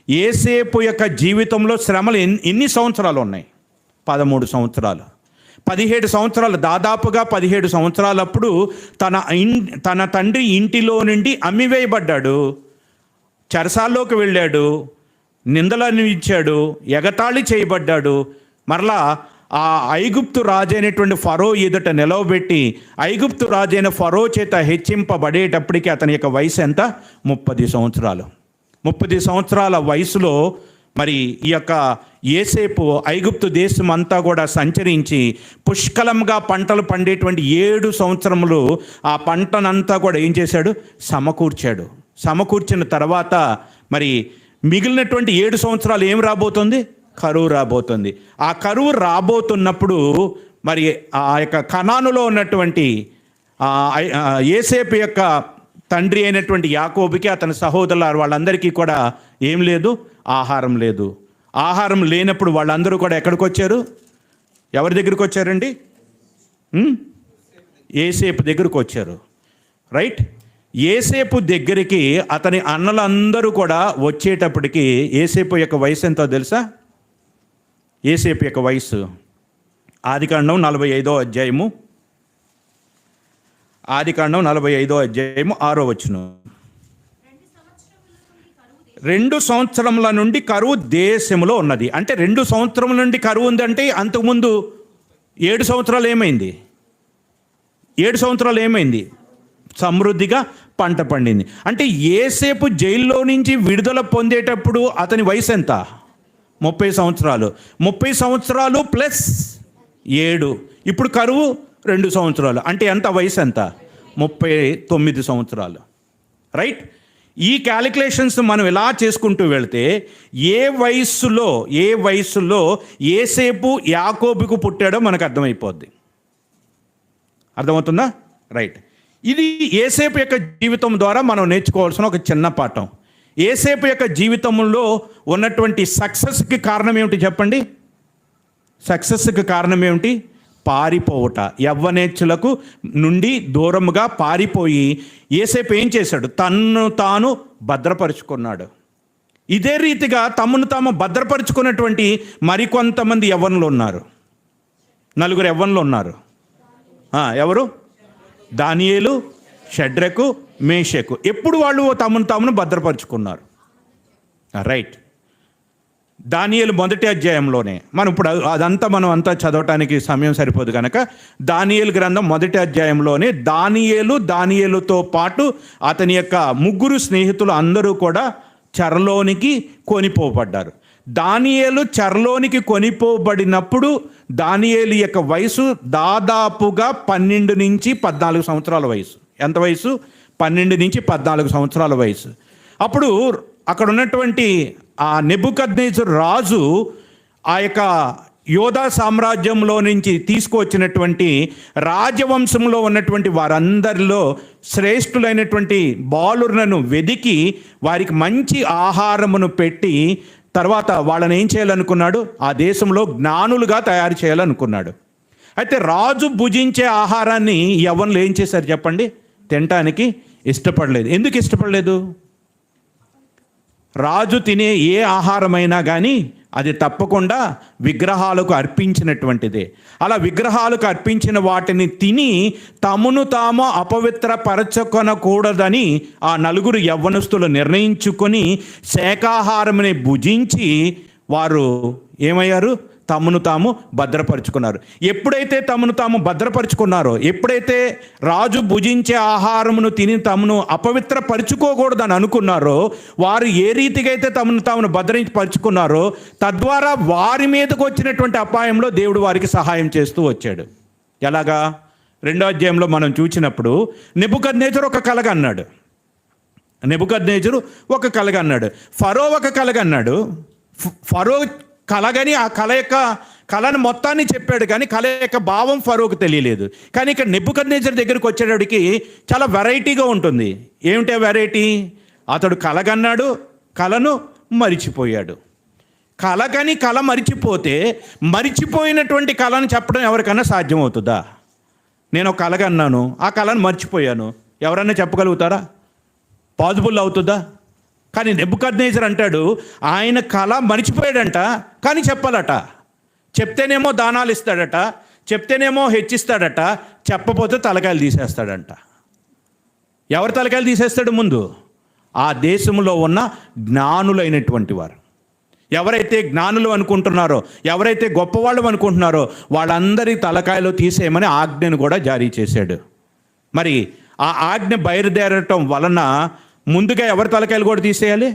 యోసేపు యొక్క జీవితంలో శ్రమలు ఎన్ని సంవత్సరాలు ఉన్నాయి? 13 సంవత్సరాలు, 17 సంవత్సరాలు, దాదాపుగా 17 సంవత్సరాలప్పుడు తన తండ్రి ఇంటిలో నుండి అమ్మివేయబడ్డాడు, చెరసాల్లోకి వెళ్ళాడు, నిందలను ఇచ్చాడు, ఎగతాళి చేయబడ్డాడు. మరలా ఆ ఐగుప్తు రాజైనటువంటి ఫరో ఎదుట నిలవబెట్టి ఐగుప్తు రాజైన ఫరో చేత హెచ్చింపబడేటప్పటికి అతని యొక్క వయసు ఎంత? 30 సంవత్సరాలు. 30 సంవత్సరాల వయసులో మరి ఈ యొక్క యోసేపు ఐగుప్తు దేశం అంతా కూడా సంచరించి పుష్కలంగా పంటలు పండేటువంటి 7 సంవత్సరములు ఆ పంటనంతా కూడా ఏం చేశాడు? సమకూర్చాడు. సమకూర్చిన తర్వాత మరి మిగిలినటువంటి 7 సంవత్సరాలు ఏం రాబోతుంది? కరువు రాబోతుంది. ఆ కరువు రాబోతున్నప్పుడు మరి ఆ యొక్క కనానులో ఉన్నటువంటి యోసేపు యొక్క తండ్రి అయినటువంటి యాకోబుకి, అతని సహోదరులు వాళ్ళందరికీ కూడా ఏం లేదు? ఆహారం లేదు. ఆహారం లేనప్పుడు వాళ్ళందరూ కూడా ఎక్కడికి వచ్చారు? ఎవరి దగ్గరికి వచ్చారండి? యోసేపు దగ్గరికి వచ్చారు. రైట్. యోసేపు దగ్గరికి అతని అన్నలందరూ కూడా వచ్చేటప్పటికి యోసేపు యొక్క వయసు ఎంతో తెలుసా? యోసేపు యొక్క వయసు ఆదికాండం 45వ అధ్యాయము, ఆదికాండం 45వ అధ్యాయము 6వ వచనం. 2 సంవత్సరముల నుండి కరువు దేశంలో ఉన్నది. అంటే 2 సంవత్సరముల నుండి కరువు ఉందంటే అంతకుముందు 7 సంవత్సరాలు ఏమైంది? 7 సంవత్సరాలు ఏమైంది? సమృద్ధిగా పంట పండింది. అంటే యోసేపు జైల్లో నుంచి విడుదల పొందేటప్పుడు అతని వయసు ఎంత? 30 సంవత్సరాలు. 30 సంవత్సరాలు ప్లస్ 7. ఇప్పుడు కరువు 2 సంవత్సరాలు. అంటే ఎంత వయసు? ఎంత? 39 సంవత్సరాలు. రైట్. ఈ క్యాలిక్యులేషన్స్ మనం ఇలా చేసుకుంటూ వెళ్తే ఏ వయస్సులో యోసేపు యాకోబుకు పుట్టాడో మనకు అర్థమైపోద్ది. అర్థమవుతుందా? రైట్. ఇది యోసేపు యొక్క జీవితం ద్వారా మనం నేర్చుకోవాల్సిన ఒక చిన్న పాఠం. యోసేపు యొక్క జీవితంలో ఉన్నటువంటి సక్సెస్కి కారణం ఏమిటి చెప్పండి? సక్సెస్కి కారణం ఏమిటి? పారిపోవుట. యవ్వనేచ్చులకు నుండి దూరముగా పారిపోయి యోసేపు ఏం చేశాడు? తన్ను తాను భద్రపరుచుకున్నాడు. ఇదే రీతిగా తమను తాము భద్రపరుచుకున్నటువంటి మరికొంతమంది యవ్వనులు ఉన్నారు. 4 యవ్వనులు ఉన్నారు. ఎవరు? దానియేలు, షడ్రకు, మేషకు. ఎప్పుడు వాళ్ళు తమను భద్రపరుచుకున్నారు? రైట్. దానియేలు 1వ అధ్యాయంలోనే మనం ఇప్పుడు మనం అంతా చదవటానికి సమయం సరిపోదు కనుక దానియేలు గ్రంథం 1వ అధ్యాయంలోనే దానియేలుతో పాటు అతని యొక్క 3 స్నేహితులు అందరూ కూడా చెరలోనికి కొనిపోబడ్డారు. దానియేలు చెరలోనికి కొనిపోబడినప్పుడు దానియేలు యొక్క వయసు దాదాపుగా 12 నుంచి 14 సంవత్సరాల వయసు. ఎంత వయసు? 12 నుంచి 14 సంవత్సరాల వయసు. అప్పుడు అక్కడ ఉన్నటువంటి ఆ నెబుకద్నెజరు రాజు ఆ యొక్క యోధా సామ్రాజ్యంలో నుంచి తీసుకువచ్చినటువంటి రాజవంశంలో ఉన్నటువంటి వారందరిలో శ్రేష్ఠులైనటువంటి బాలులను వెదికి వారికి మంచి ఆహారమును పెట్టి తర్వాత వాళ్ళని ఏం చేయాలనుకున్నాడు? ఆ దేశంలో జ్ఞానులుగా తయారు చేయాలనుకున్నాడు. అయితే రాజు భుజించే ఆహారాన్ని యవ్వనులు ఏం చేశారు చెప్పండి? తినటానికి ఇష్టపడలేదు. ఎందుకు ఇష్టపడలేదు? రాజు తినే ఏ ఆహారమైనా కానీ అది తప్పకుండా విగ్రహాలకు అర్పించినటువంటిదే. అలా విగ్రహాలకు అర్పించిన వాటిని తిని తమను తాము అపవిత్రపరచుకొనకూడదని ఆ 4 యవ్వనస్తులు నిర్ణయించుకొని శాకాహారముని భుజించి వారు ఏమయ్యారు? తమను తాము భద్రపరుచుకున్నారు. ఎప్పుడైతే తమను తాము భద్రపరుచుకున్నారో, ఎప్పుడైతే రాజు భుజించే ఆహారమును తిని తమను అపవిత్రపరుచుకోకూడదని అనుకున్నారో, వారు ఏ రీతిగా అయితే తమను భద్రపరుచుకున్నారో తద్వారా వారి మీదకు వచ్చినటువంటి అపాయంలో దేవుడు వారికి సహాయం చేస్తూ వచ్చాడు. ఎలాగా? 2వ అధ్యాయంలో మనం చూసినప్పుడు నెబుకద్నెజరు ఒక కలగన్నాడు. ఫరో ఒక కలగన్నాడు. ఫరో కలగని ఆ కళను మొత్తాన్ని చెప్పాడు, కానీ కళ యొక్క భావం ఫరోకు తెలియలేదు. కానీ ఇక్కడ నెబుకద్నెజరు దగ్గరికి వచ్చేటప్పటికి చాలా వెరైటీగా ఉంటుంది. ఏమిటి ఆ వెరైటీ? అతడు కలగన్నాడు, కళను మరిచిపోయాడు. కలగని కళ మరిచిపోతే మరిచిపోయినటువంటి కళను చెప్పడం ఎవరికైనా సాధ్యమవుతుందా? నేను ఒక కలగన్నాను, ఆ కళను మర్చిపోయాను, ఎవరన్నా చెప్పగలుగుతారా? పాసిబుల్ అవుతుందా? కానీ నెబుకద్నెజరు అంటాడు ఆయన కళ మరిచిపోయాడంట, కానీ చెప్పాలట. చెప్తేనేమో దానాలు ఇస్తాడట, చెప్తేనేమో హెచ్చిస్తాడట, చెప్పపోతే తలకాయలు తీసేస్తాడంట. ఎవరి తలకాయలు తీసేస్తాడు ముందు? ఆ దేశంలో ఉన్న జ్ఞానులైనటువంటి వారు. ఎవరైతే జ్ఞానులు అనుకుంటున్నారో, ఎవరైతే గొప్పవాళ్ళు అనుకుంటున్నారో వాళ్ళందరి తలకాయలు తీసేయమని ఆజ్ఞను కూడా జారీ చేశాడు. మరి ఆ ఆజ్ఞ బయలుదేరటం వలన ముందుగా ఎవరి తలకాయలు కూడా తీసేయాలి?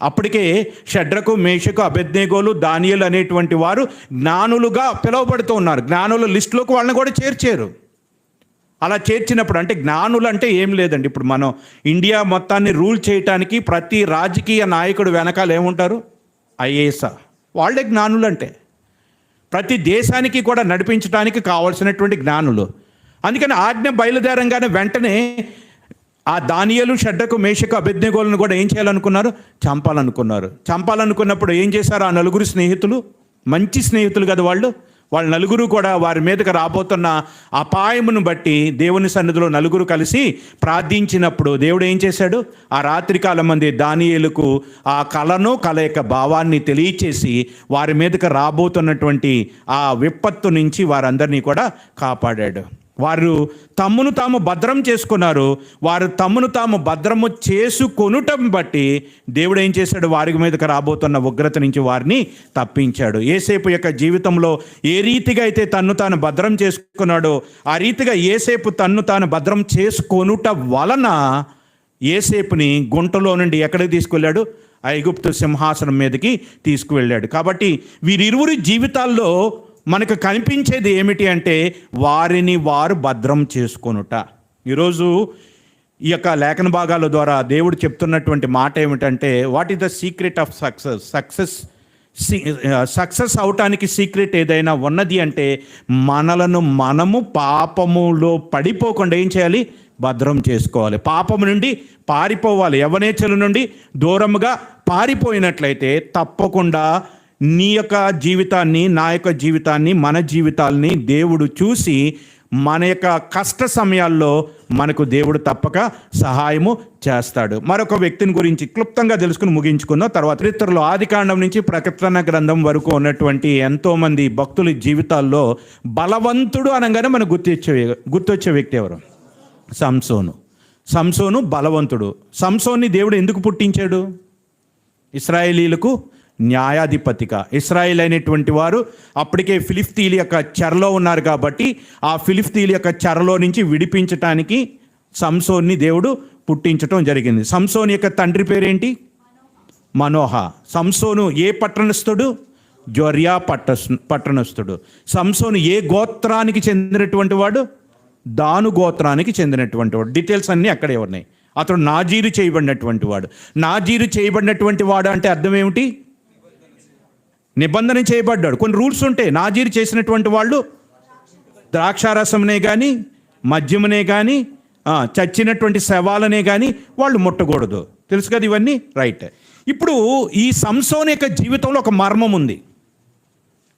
అప్పటికే షడ్రకు, మేషకు, అబేద్నెగోలు, దానియేలు అనేటువంటి వారు జ్ఞానులుగా పిలువబడుతూ ఉన్నారు. జ్ఞానుల లిస్టులోకి వాళ్ళని కూడా చేర్చారు. అలా చేర్చినప్పుడు అంటే జ్ఞానులు అంటే ఏం లేదండి. ఇప్పుడు మనం ఇండియా మొత్తాన్ని రూల్ చేయటానికి ప్రతి రాజకీయ నాయకుడు వెనకాల ఏముంటారు? ఐఏఎస్. వాళ్ళే జ్ఞానులు అంటే. ప్రతి దేశానికి కూడా నడిపించడానికి కావాల్సినటువంటి జ్ఞానులు. అందుకని ఆజ్ఞ బయలుదేరంగానే వెంటనే ఆ దానియేలు, షడ్రకు, మేషకు, అబేద్నెగోలను కూడా ఏం చేయాలనుకున్నారు? చంపాలనుకున్నప్పుడు ఏం చేశారు? ఆ నలుగురు స్నేహితులు, మంచి స్నేహితులు కదా వాళ్ళు నలుగురు కూడా వారి మీదకి రాబోతున్న అపాయమును బట్టి దేవుని సన్నిధిలో నలుగురు కలిసి ప్రార్థించినప్పుడు దేవుడు ఏం చేశాడు? ఆ రాత్రికాలం మంది దానియేలుకు ఆ కళ యొక్క భావాన్ని తెలియచేసి వారి మీదకి రాబోతున్నటువంటి ఆ విపత్తు నుంచి వారందరినీ కూడా కాపాడాడు. వారు తమ్మును తాము భద్రం చేసుకున్నారు. వారు తమ్మును తాము భద్రము చేసుకొనుటం బట్టి దేవుడు ఏం చేశాడు? వారి మీదకి రాబోతున్న ఉగ్రత నుంచి వారిని తప్పించాడు. యేసేపు యొక్క జీవితంలో ఏ రీతిగా అయితే తన్ను తాను భద్రం చేసుకున్నాడో ఆ రీతిగా యేసేపు తన్ను తాను భద్రం చేసుకొనుట వలన యేసేపుని గుంటలో నుండి ఎక్కడికి తీసుకెళ్ళాడు? ఐగుప్తు సింహాసనం మీదకి తీసుకువెళ్ళాడు. కాబట్టి వీరిరువురి జీవితాల్లో మనకు కనిపించేది ఏమిటి అంటే వారిని వారు భద్రం చేసుకొనుట. ఈరోజు ఈ యొక్క లేఖన భాగాల ద్వారా దేవుడు చెప్తున్నటువంటి మాట ఏమిటంటే what is the secret of success అవటానికి సీక్రెట్ ఏదైనా ఉన్నది అంటే మనలను మనము పాపములో పడిపోకుండా ఏం చేయాలి? భద్రం చేసుకోవాలి. పాపము నుండి పారిపోవాలి. యవ్వనేచ్ఛల నుండి దూరముగా పారిపోయినట్లయితే తప్పకుండా నీ యొక్క జీవితాన్ని, నా యొక్క జీవితాన్ని, మన జీవితాల్ని దేవుడు చూసి మన యొక్క కష్ట సమయాల్లో మనకు దేవుడు తప్పక సహాయము చేస్తాడు. మరొక వ్యక్తిని గురించి క్లుప్తంగా తెలుసుకుని ముగించుకుందాం. తర్వాత చరిత్రలో ఆదికాండం నుంచి ప్రకటన గ్రంథం వరకు ఉన్నటువంటి ఎంతోమంది భక్తుల జీవితాల్లో బలవంతుడు అనగానే మనకు గుర్తొచ్చే వ్యక్తి ఎవరు? సంసోను బలవంతుడు. సంసోన్ని దేవుడు ఎందుకు పుట్టించాడు? ఇశ్రాయేలీలకు న్యాయాధిపతిగా. ఇశ్రాయేల్ అయినటువంటి వారు అప్పటికే ఫిలిష్తీయుల యొక్క చెరలో ఉన్నారు కాబట్టి ఆ ఫిలిష్తీయుల యొక్క చెరలో నుంచి విడిపించటానికి సంసోన్ని దేవుడు పుట్టించటం జరిగింది. సంసోన్ యొక్క తండ్రి పేరేంటి? మనోహ. సంసోను ఏ పట్టణస్థుడు? జొర్యా పట్టణస్థుడు. సంసోను ఏ గోత్రానికి చెందినటువంటి వాడు? దాను గోత్రానికి చెందినటువంటి వాడు. డీటెయిల్స్ అన్నీ అక్కడే ఉన్నాయి. అతడు నాజీరు చేయబడినటువంటి వాడు. నాజీరు చేయబడినటువంటి వాడు అంటే అర్థం ఏమిటి? నిబంధన చేయబడ్డాడు. కొన్ని రూల్స్ ఉంటాయి. నాజీరు చేసినటువంటి వాళ్ళు ద్రాక్షారసమునే కానీ, మద్యమునే కానీ, చచ్చినటువంటి శవాలనే కానీ వాళ్ళు ముట్టకూడదు. తెలుసు కదా ఇవన్నీ? రైట్. ఇప్పుడు ఈ సంసోను యొక్క జీవితంలో ఒక మర్మం ఉంది.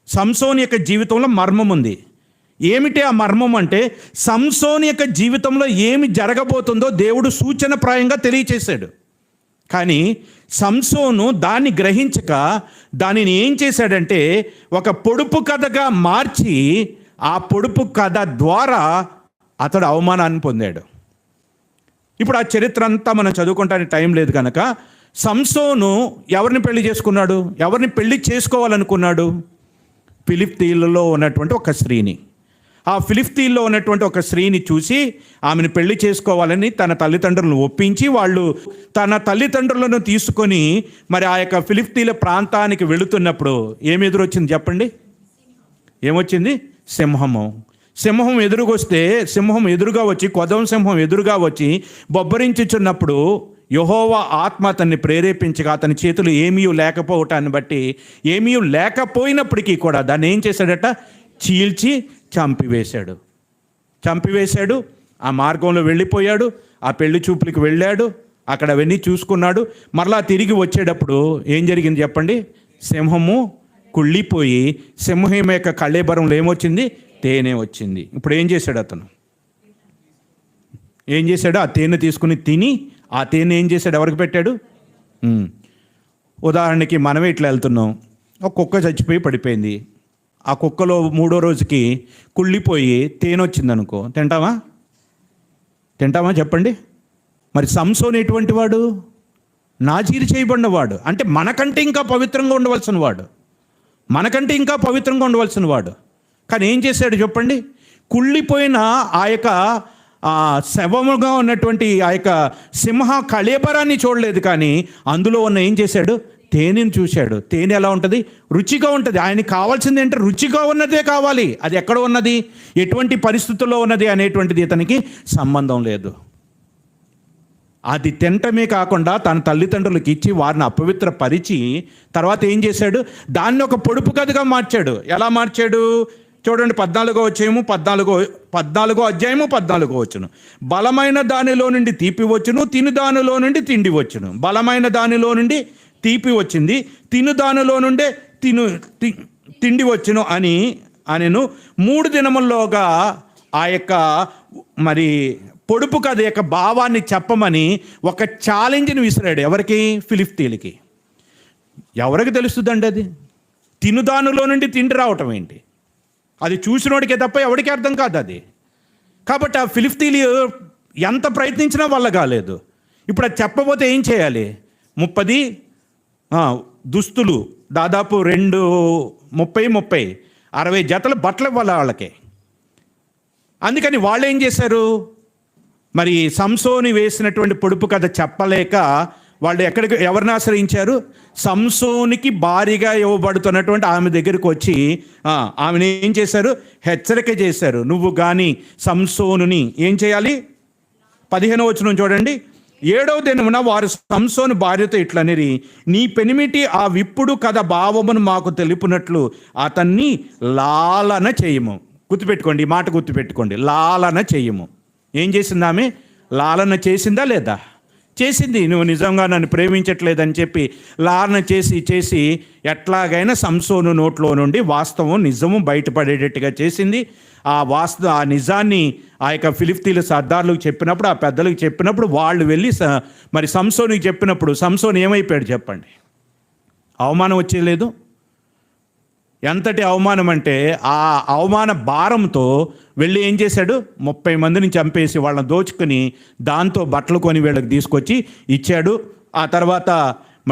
సంసోను యొక్క జీవితంలో మర్మం ఉంది. ఏమిటి ఆ మర్మం అంటే సంసోను యొక్క జీవితంలో ఏమి జరగబోతుందో దేవుడు సూచనప్రాయంగా తెలియచేశాడు. కానీ సంసోను దాన్ని గ్రహించక దానిని ఏం చేశాడంటే ఒక పొడుపు కథగా మార్చి ఆ పొడుపు కథ ద్వారా అతడు అవమానాన్ని పొందాడు. ఇప్పుడు ఆ చరిత్ర అంతా మనం చదువుకోవడానికి టైం లేదు కనుక సంసోను ఎవరిని పెళ్లి చేసుకున్నాడు? ఎవరిని పెళ్లి చేసుకోవాలనుకున్నాడు? ఫిలిష్తీయులలో ఉన్నటువంటి ఒక స్త్రీని. ఆ ఫిలిష్తీయుల్లో ఉన్నటువంటి ఒక స్త్రీని చూసి ఆమెను పెళ్లి చేసుకోవాలని తన తల్లిదండ్రులను ఒప్పించి వాళ్ళు తన తల్లిదండ్రులను తీసుకొని మరి ఆ యొక్క ఫిలిష్తీయుల ప్రాంతానికి వెళుతున్నప్పుడు ఏమి ఎదురొచ్చింది చెప్పండి? ఏమొచ్చింది? సింహం ఎదురుగా వచ్చి కొదం సింహం ఎదురుగా వచ్చి బొబ్బరించుచున్నప్పుడు యెహోవా ఆత్మ అతన్ని ప్రేరేపించగా అతని చేతులు ఏమీ లేకపోవటాన్ని బట్టి ఏమీ లేకపోయినప్పటికీ కూడా దాన్ని ఏం చేశాడట? చీల్చి చంపివేశాడు. ఆ మార్గంలో వెళ్ళిపోయాడు. ఆ పెళ్లి చూపులకు వెళ్ళాడు. అక్కడ అవన్నీ చూసుకున్నాడు. మరలా తిరిగి వచ్చేటప్పుడు ఏం జరిగింది చెప్పండి? సింహము కుళ్ళిపోయి సింహం యొక్క కళ్ళేబరంలో ఏమొచ్చింది? తేనె వచ్చింది. ఇప్పుడు ఏం చేశాడు అతను? ఆ తేనె తీసుకుని తిని ఆ తేనె ఏం చేశాడు? ఎవరికి పెట్టాడు? ఉదాహరణకి మనమే ఇట్లా వెళ్తున్నాం, ఒక కుక్క చచ్చిపోయి పడిపోయింది. ఆ కుక్కలో 3వ రోజుకి కుళ్ళిపోయి తేనె వచ్చింది అనుకో, తింటామా చెప్పండి? మరి సంసోను ఎటువంటి వాడు? నాజీరు చేయబడినవాడు. అంటే మనకంటే ఇంకా పవిత్రంగా ఉండవలసిన వాడు. కానీ ఏం చేశాడు చెప్పండి? కుళ్ళిపోయిన ఆ యొక్క ఆ శవముగా ఉన్నటువంటి ఆ యొక్క సింహ కళేబరాన్ని చూడలేదు, కానీ అందులో ఉన్న ఏం చేశాడు? తేనెను చూశాడు. తేనె ఎలా ఉంటుంది? రుచిగా ఉంటుంది. ఆయనకి కావాల్సింది ఏంటంటే రుచిగా ఉన్నదే కావాలి. అది ఎక్కడ ఉన్నది, ఎటువంటి పరిస్థితుల్లో ఉన్నది అనేటువంటిది ఇతనికి సంబంధం లేదు. అది తినటమే కాకుండా తన తల్లిదండ్రులకు ఇచ్చి వారిని అపవిత్రపరిచి తర్వాత ఏం చేశాడు? దాన్ని ఒక పొడుపు కథగా మార్చాడు. ఎలా మార్చాడు చూడండి, 14వ అధ్యాయము 14వ బలమైన దానిలో నుండి తీపి వచ్చును, తిను దానిలో నుండి తిండి వచ్చును. బలమైన దానిలో నుండి తీపి వచ్చింది, తిను దానిలో నుండే తిండి వచ్చును అని అనెను. 3 దినముల్లోగా ఆ యొక్క మరి పొడుపు కథ యొక్క భావాన్ని చెప్పమని ఒక ఛాలెంజ్ని విసిరాడు. ఎవరికి? ఫిలిష్తీయులకి. ఎవరికి తెలుస్తుందండి అది? తినుదానులో నుండి తిండి రావటం ఏంటి? అది చూసినోడికే తప్ప ఎవరికి అర్థం కాదు అది. కాబట్టి ఆ ఫిలిష్తీయులు ఎంత ప్రయత్నించినా వల్ల కాలేదు. ఇప్పుడు అది చెప్పబోతే ఏం చేయాలి? 30 దుస్తులు, దాదాపు 60 జతల బట్టలు ఇవ్వాలి వాళ్ళకి. అందుకని వాళ్ళు ఏం చేశారు? మరి సంసోని వేసినటువంటి పొడుపు కథ చెప్పలేక వాళ్ళు ఎవరిని ఆశ్రయించారు? సంసోనికి భారీగా ఇవ్వబడుతున్నటువంటి ఆమె దగ్గరికి వచ్చి ఆమెను ఏం చేశారు? హెచ్చరిక చేశారు. నువ్వు కానీ సంసోనుని ఏం చేయాలి? 15వ వచనం చూడండి. 7వ దినమున వారు సంసోను భార్యతో ఇట్లనిరి, నీ పెనిమిటి ఆ విప్పుడు కథ భావమును మాకు తెలుపునట్లు అతన్ని లాలన చేయము. గుర్తుపెట్టుకోండి, ఈ మాట గుర్తుపెట్టుకోండి. లాలన చేయము. ఏం చేసింది ఆమె? లాలన చేసిందా లేదా? చేసింది. నువ్వు నిజంగా నన్ను ప్రేమించట్లేదని చెప్పి లాలన చేసి ఎట్లాగైనా సంసోను నోట్లో నుండి వాస్తవం నిజము బయటపడేటట్టుగా చేసింది. ఆ నిజాన్ని ఆ యొక్క ఫిలిష్తీయుల సర్దార్లకు చెప్పినప్పుడు, ఆ పెద్దలకు చెప్పినప్పుడు, వాళ్ళు వెళ్ళి మరి సంసోనుకి చెప్పినప్పుడు సంసోను ఏమైపోయాడు చెప్పండి? అవమానం వచ్చేలేదు. ఎంతటి అవమానం అంటే ఆ అవమాన భారంతో వెళ్ళి ఏం చేశాడు? 30 మందిని చంపేసి వాళ్ళని దోచుకొని దాంతో బట్టలు కొని వీళ్ళకి తీసుకొచ్చి ఇచ్చాడు. ఆ తర్వాత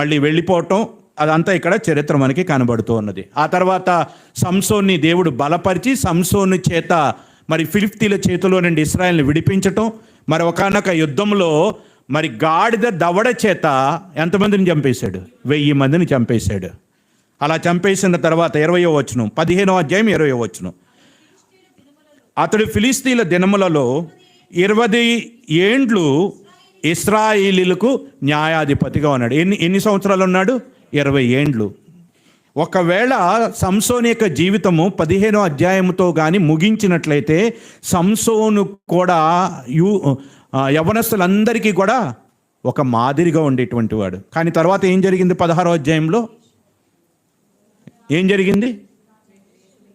మళ్ళీ వెళ్ళిపోవటం, అదంతా ఇక్కడ చరిత్ర మనకి కనబడుతూ ఉన్నది. ఆ తర్వాత సంసోన్ని దేవుడు బలపరిచి సంసోను చేత మరి ఫిలిష్తీయుల చేతిలో నుండి ఇశ్రాయేలుని విడిపించటం, మరి ఒకానొక యుద్ధంలో మరి గాడిద దవడ చేత ఎంతమందిని చంపేశాడు? 1000 మందిని చంపేశాడు. అలా చంపేసిన తర్వాత 20వ వచనం, 15వ అధ్యాయం 20వ వచనం. అతడు ఫిలిష్తీయుల దినములలో 20 ఏండ్లు ఇశ్రాయేలీలకు న్యాయాధిపతిగా ఉన్నాడు. ఎన్ని సంవత్సరాలు ఉన్నాడు? 20 ఏండ్లు. ఒకవేళ సంసోను యొక్క జీవితము 15వ అధ్యాయంతో కానీ ముగించినట్లయితే సంసోను కూడా యవనస్తులందరికీ కూడా ఒక మాదిరిగా ఉండేటువంటి వాడు. కానీ తర్వాత ఏం జరిగింది? 16వ అధ్యాయంలో ఏం జరిగింది?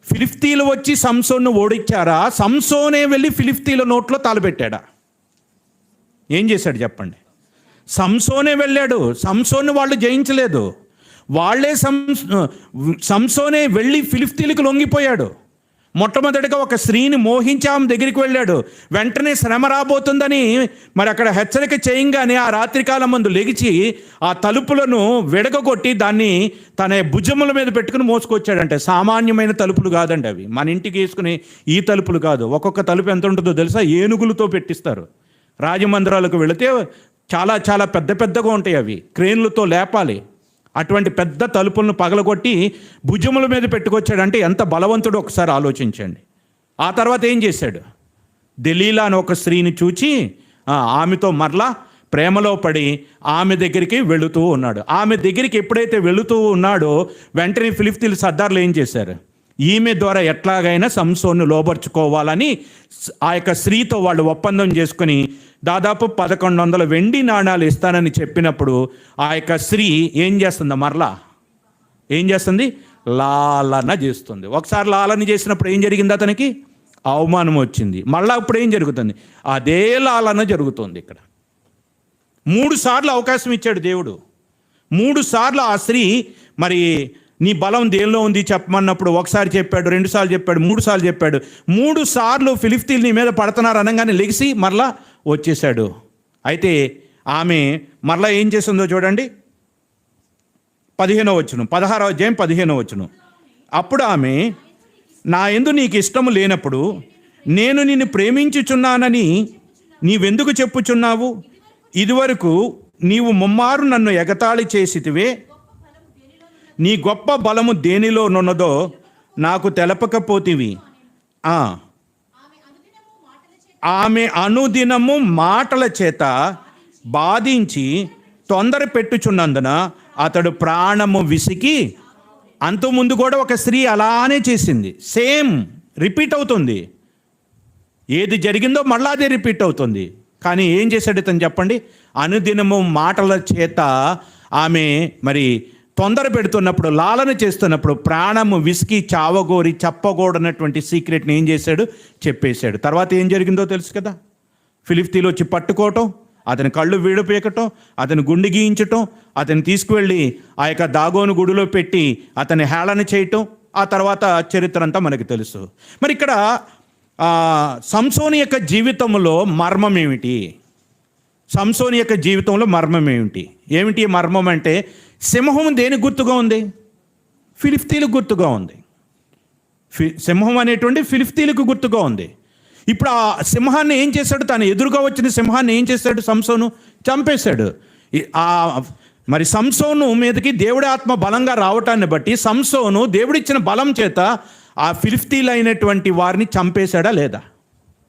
ఫిలిష్తీయులు వచ్చి సంసోన్ను ఓడించారా? సంసోనే వెళ్ళి ఫిలిష్తీయుల నోట్లో తాళపెట్టాడా? ఏం చేశాడు చెప్పండి? సంసోనే వెళ్ళాడు. సంసోన్ని వాళ్ళు జయించలేదు. వాళ్ళే సంసోనే వెళ్ళి ఫిలిష్తీయులకు లొంగిపోయాడు. మొట్టమొదటిగా ఒక స్త్రీని మోహించి ఆమె దగ్గరికి వెళ్ళాడు. వెంటనే శ్రమ రాబోతుందని మరి అక్కడ హెచ్చరిక చేయంగానే ఆ రాత్రికాలం ముందు లెగిచి ఆ తలుపులను విడగొట్టి దాన్ని తన భుజముల మీద పెట్టుకుని మోసుకొచ్చాడంటే సామాన్యమైన తలుపులు కాదండి అవి. మన ఇంటికి వేసుకుని ఈ తలుపులు కాదు. ఒక్కొక్క తలుపు ఎంత ఉంటుందో తెలుసా? ఏనుగులతో పెట్టిస్తారు. రాజమందిరాలకు వెళితే చాలా చాలా పెద్ద పెద్దగా ఉంటాయి అవి. క్రేన్లతో లేపాలి. అటువంటి పెద్ద తలుపులను పగలగొట్టి భుజముల మీద పెట్టుకొచ్చాడంటే ఎంత బలవంతుడో ఒకసారి ఆలోచించండి. ఆ తర్వాత ఏం చేశాడు? దెలీలా అని ఒక స్త్రీని చూచి ఆమెతో మరలా ప్రేమలో పడి ఆమె దగ్గరికి వెళుతూ ఉన్నాడు. ఆమె దగ్గరికి ఎప్పుడైతే వెళుతూ ఉన్నాడో వెంటనే ఫిలిష్తీయుల సర్దార్లు ఏం చేశారు? ఈమె ద్వారా ఎట్లాగైనా సంసోన్ను లోబర్చుకోవాలని ఆ యొక్క స్త్రీతో వాళ్ళు ఒప్పందం చేసుకుని దాదాపు 1100 వెండి నాణాలు ఇస్తానని చెప్పినప్పుడు ఆ యొక్క స్త్రీ ఏం చేస్తుంది? మరలా ఏం చేస్తుంది? లాలన చేస్తుంది. ఒకసారి లాలన చేసినప్పుడు ఏం జరిగింది? అతనికి అవమానం వచ్చింది. మళ్ళా ఇప్పుడు ఏం జరుగుతుంది? అదే లాలన జరుగుతుంది. ఇక్కడ 3 సార్లు అవకాశం ఇచ్చాడు దేవుడు. 3 సార్లు ఆ స్త్రీ మరి నీ బలం దేనిలో ఉంది చెప్పమన్నప్పుడు ఒకసారి చెప్పాడు, 2 సార్లు చెప్పాడు, 3 సార్లు చెప్పాడు. 3 సార్లు ఫిలిష్తీయులు నీ మీద పడుతున్నారు అనగానే లెగిసి మరలా వచ్చేసాడు. అయితే ఆమె మరలా ఏం చేస్తుందో చూడండి. 15వ వచనం, 16వ అధ్యాయం 15వ వచనం. అప్పుడు ఆమె, నా యందు నీకు ఇష్టము లేనప్పుడు నేను నిన్ను ప్రేమించుచున్నానని నీవెందుకు చెప్పుచున్నావు? ఇదివరకు నీవు ముమ్మారు నన్ను ఎగతాళి చేసితివే. నీ గొప్ప బలము దేనిలోనున్నదో నాకు తెలపకపోతివి. ఆమె అనుదినము మాటల చేత బాధించి తొందర పెట్టుచున్నందున అతడు ప్రాణము విసికి. అంతకుముందు కూడా ఒక స్త్రీ అలానే చేసింది. సేమ్ రిపీట్ అవుతుంది. ఏది జరిగిందో మళ్ళా అదే రిపీట్ అవుతుంది. కానీ ఏం చేశాడు ఇతను చెప్పండి? అనుదినము మాటల చేత ఆమె మరి తొందర పెడుతున్నప్పుడు, లాలన చేస్తున్నప్పుడు ప్రాణము విసికి చావగోరి చెప్పకూడనటువంటి సీక్రెట్ని ఏం చేశాడు? చెప్పేశాడు. తర్వాత ఏం జరిగిందో తెలుసు కదా. ఫిలిష్తీయులు వచ్చి పట్టుకోవటం, అతని కళ్ళు వీడపీకటం, అతని గుండె గీయించటం, అతని తీసుకువెళ్ళి ఆ యొక్క దాగోను గుడిలో పెట్టి అతని హేళన చేయటం, ఆ తర్వాత చరిత్ర అంతా మనకు తెలుసు. మరి ఇక్కడ సంసోను యొక్క జీవితంలో మర్మం ఏమిటి? సంసోను యొక్క జీవితంలో మర్మం ఏమిటి? ఏమిటి మర్మం అంటే, సింహం దేనికి గుర్తుగా ఉంది? ఫిలిష్తీయులకు గుర్తుగా ఉంది. సింహం అనేటువంటి ఫిలిష్తీయులకు గుర్తుగా ఉంది. ఇప్పుడు ఆ సింహాన్ని ఏం చేశాడు? తను ఎదురుగా వచ్చిన సింహాన్ని ఏం చేశాడు? సంసోను చంపేశాడు. మరి సంసోను మీదకి దేవుడి ఆత్మ బలంగా రావటాన్ని బట్టి సంసోను దేవుడిచ్చిన బలం చేత ఆ ఫిలిష్తీయులు అయినటువంటి వారిని చంపేశాడా లేదా?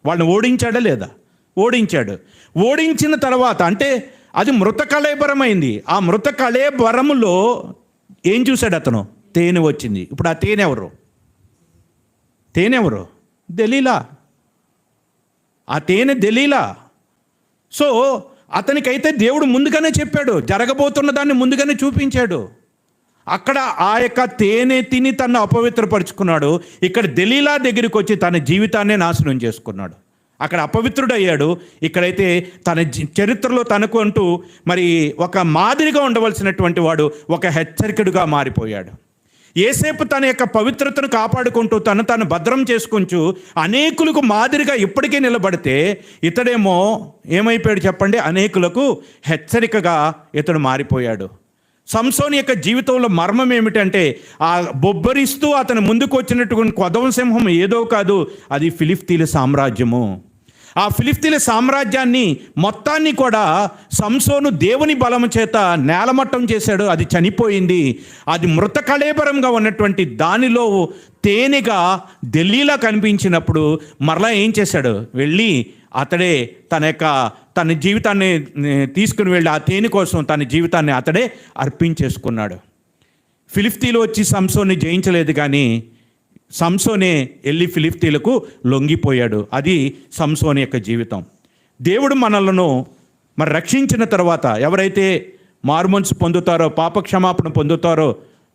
వాళ్ళని ఓడించాడా లేదా? ఓడించాడు. ఓడించిన తర్వాత అంటే అది మృత కళేబరమైంది. ఆ మృత కళేబరములో ఏం చూశాడు అతను? తేనె వచ్చింది. ఇప్పుడు ఆ తేనె ఎవరు? తేనె ఎవరు? దెలీలా. ఆ తేనె దెలీలా. సో అతనికైతే దేవుడు ముందుగానే చెప్పాడు, జరగబోతున్న దాన్ని ముందుగానే చూపించాడు. అక్కడ ఆ యొక్క తేనె తిని తను అపవిత్రపరుచుకున్నాడు. ఇక్కడ దెలీలా దగ్గరికి వచ్చి తన జీవితాన్నే నాశనం చేసుకున్నాడు. అక్కడ అపవిత్రుడయ్యాడు. ఇక్కడైతే తన చరిత్రలో తనకు అంటూ మరి ఒక మాదిరిగా ఉండవలసినటువంటి వాడు ఒక హెచ్చరికడుగా మారిపోయాడు. యేసేపు తన యొక్క పవిత్రతను కాపాడుకుంటూ తను భద్రం చేసుకుంటూ అనేకులకు మాదిరిగా ఇప్పటికే నిలబడితే, ఇతడేమో ఏమైపోయాడు చెప్పండి? అనేకులకు హెచ్చరికగా ఇతడు మారిపోయాడు. సంసోను యొక్క జీవితంలో మర్మం ఏమిటంటే, ఆ బొబ్బరిస్తూ అతను ముందుకు వచ్చినటువంటి కొదవ సింహం ఏదో కాదు, అది ఫిలిష్తీయుల సామ్రాజ్యము. ఆ ఫిలిష్తీయుల సామ్రాజ్యాన్ని మొత్తాన్ని కూడా సంసోను దేవుని బలము చేత నేలమట్టం చేశాడు. అది చనిపోయింది. అది మృత కళేబరంగా ఉన్నటువంటి దానిలో తేనెగా దెలీలా కనిపించినప్పుడు మరలా ఏం చేశాడు? వెళ్ళి అతడే తన జీవితాన్ని తీసుకుని వెళ్ళి ఆ తేనె కోసం తన జీవితాన్ని అతడే అర్పించేసుకున్నాడు. ఫిలిష్తీయులు వచ్చి సంసోన్ని జయించలేదు, కానీ సంసోనే వెళ్ళి ఫిలిష్తీయులకు లొంగిపోయాడు. అది సంసోను యొక్క జీవితం. దేవుడు మనలను మరి రక్షించిన తర్వాత ఎవరైతే మారుమనసు పొందుతారో, పాపక్షమాపణ పొందుతారో,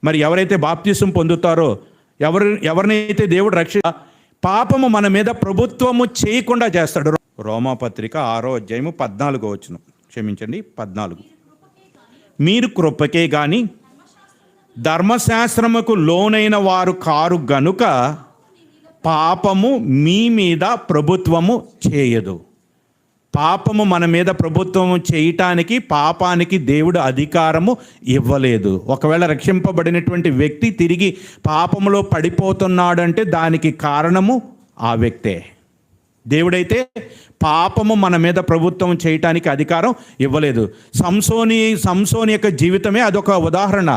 మరి ఎవరైతే బాప్తిసం పొందుతారో, ఎవరినైతే దేవుడు పాపము మన మీద ప్రభుత్వము చేయకుండా చేస్తాడు. రోమాపత్రిక 6వ అధ్యాయము 14వ వచనం, క్షమించండి 14. మీరు కృపకే గాని ధర్మశాస్త్రముకు లోనైన వారు కారు గనుక పాపము మీ మీద ప్రభుత్వము చేయదు. పాపము మన మీద ప్రభుత్వము చేయటానికి, పాపానికి దేవుడు అధికారము ఇవ్వలేదు. ఒకవేళ రక్షింపబడినటువంటి వ్యక్తి తిరిగి పాపములో పడిపోతున్నాడంటే దానికి కారణము ఆ వ్యక్తే. దేవుడైతే పాపము మన మీద ప్రభుత్వం చేయటానికి అధికారం ఇవ్వలేదు. సంసోని యొక్క జీవితమే అదొక ఉదాహరణ.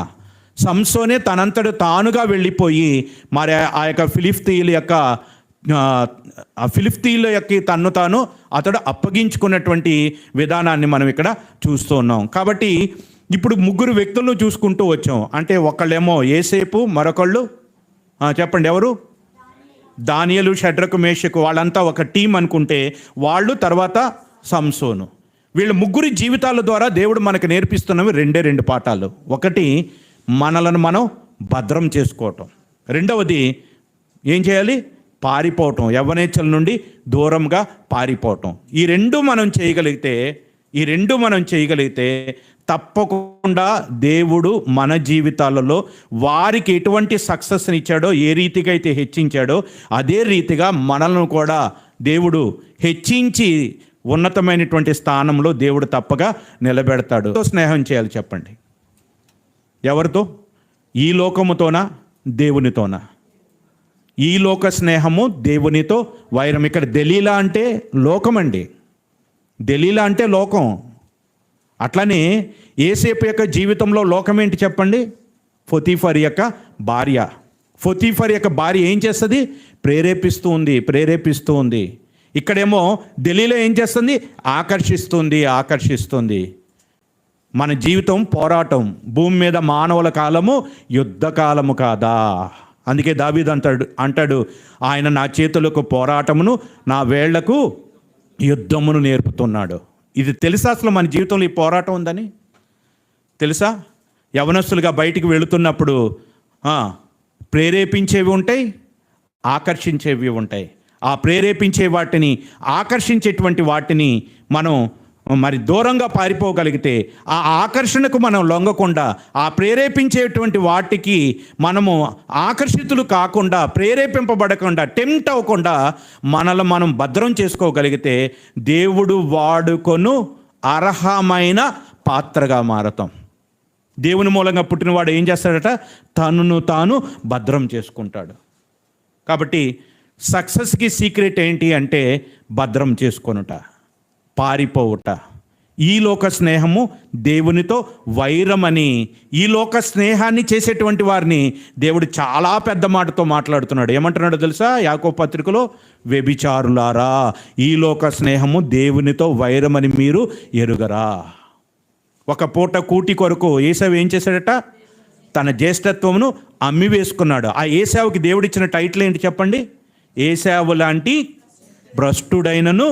సంసోనే తనంతట తానుగా వెళ్ళిపోయి మరి ఆ యొక్క ఫిలిష్తీయుల యొక్క తన్ను తాను అతడు అప్పగించుకున్నటువంటి విధానాన్ని మనం ఇక్కడ చూస్తూ ఉన్నాం. కాబట్టి ఇప్పుడు ముగ్గురు వ్యక్తులను చూసుకుంటూ వచ్చాం. అంటే ఒకళ్ళేమో యేసేపు, మరొకళ్ళు చెప్పండి ఎవరు? దానియేలు, షడ్రకు, మేషకు. వాళ్ళంతా ఒక టీం అనుకుంటే వాళ్ళు, తర్వాత సంసోను. వీళ్ళ ముగ్గురి జీవితాల ద్వారా దేవుడు మనకు నేర్పిస్తున్నవి రెండు పాఠాలు. ఒకటి, మనలను మనం భద్రం చేసుకోవటం. రెండవది ఏం చేయాలి? పారిపోవటం, యవ్వనేచ్ఛల నుండి దూరంగా పారిపోవటం. ఈ రెండు మనం చేయగలిగితే తప్పకుండా దేవుడు మన జీవితాలలో వారికి ఎటువంటి సక్సెస్ని ఇచ్చాడో, ఏ రీతిగా అయితే హెచ్చించాడో అదే రీతిగా మనల్ని కూడా దేవుడు హెచ్చించి ఉన్నతమైనటువంటి స్థానంలో దేవుడు తప్పగా నిలబెడతాడు. స్నేహం చేయాలి చెప్పండి. ఎవరితో? ఈ లోకముతోనా, దేవునితోనా? ఈ లోక స్నేహము, దేవునితో వైరం. ఇక్కడ దెలీలా అంటే లోకమండి. దెలీలా అంటే లోకం. అట్లనే యోసేపు యొక్క జీవితంలో లోకం ఏంటి చెప్పండి? పొతీఫర్ యొక్క భార్య. పొతీఫర్ యొక్క భార్య ఏం చేస్తుంది? ప్రేరేపిస్తూ ఉంది. ఇక్కడేమో దెలీలా ఏం చేస్తుంది? ఆకర్షిస్తుంది. మన జీవితం పోరాటం. భూమి మీద మానవుల కాలము యుద్ధ కాలము కాదా? అందుకే దావీదు అంటాడు ఆయన నా చేతులకు పోరాటమును, నా వేళ్లకు యుద్ధమును నేర్పుతున్నాడు. ఇది తెలుసా అసలు మన జీవితంలో ఈ పోరాటం ఉందని? తెలుసా? యవనస్తులుగా బయటికి వెళుతున్నప్పుడు ప్రేరేపించేవి ఉంటాయి, ఆకర్షించేవి ఉంటాయి. ఆ ప్రేరేపించే వాటిని, ఆకర్షించేటువంటి వాటిని మనం మరి దూరంగా పారిపోగలిగితే, ఆ ఆకర్షణకు మనం లొంగకుండా, ఆ ప్రేరేపించేటువంటి వాటికి మనము ఆకర్షితులు కాకుండా, ప్రేరేపింపబడకుండా, టెంప్ట్ అవ్వకుండా మనల్ని మనం భద్రం చేసుకోగలిగితే దేవుడు వాడుకొను అర్హమైన పాత్రగా మారతాం. దేవుని మూలంగా పుట్టినవాడు ఏం చేస్తాడట? తనను తాను భద్రం చేసుకుంటాడు. కాబట్టి సక్సెస్కి సీక్రెట్ ఏంటి అంటే భద్రం చేసుకొనుట, పారిపోవుట. ఈ లోక స్నేహము దేవునితో వైరమని, ఈ లోక స్నేహాన్ని చేసేటువంటి వారిని దేవుడు చాలా పెద్ద మాటతో మాట్లాడుతున్నాడు. ఏమంటున్నాడో తెలుసా? యాకోబు పత్రికలో, వ్యభిచారులారా, ఈ లోక స్నేహము దేవునితో వైరమని మీరు ఎరుగరా. ఒక పూట కూటి కొరకు ఏశావు ఏం చేశాడట? తన జ్యేష్ఠత్వమును అమ్మి వేసుకున్నాడు. ఆ ఏశావుకి దేవుడిచ్చిన టైటిల్ ఏంటి చెప్పండి? ఏశావు లాంటి భ్రష్టుడైనను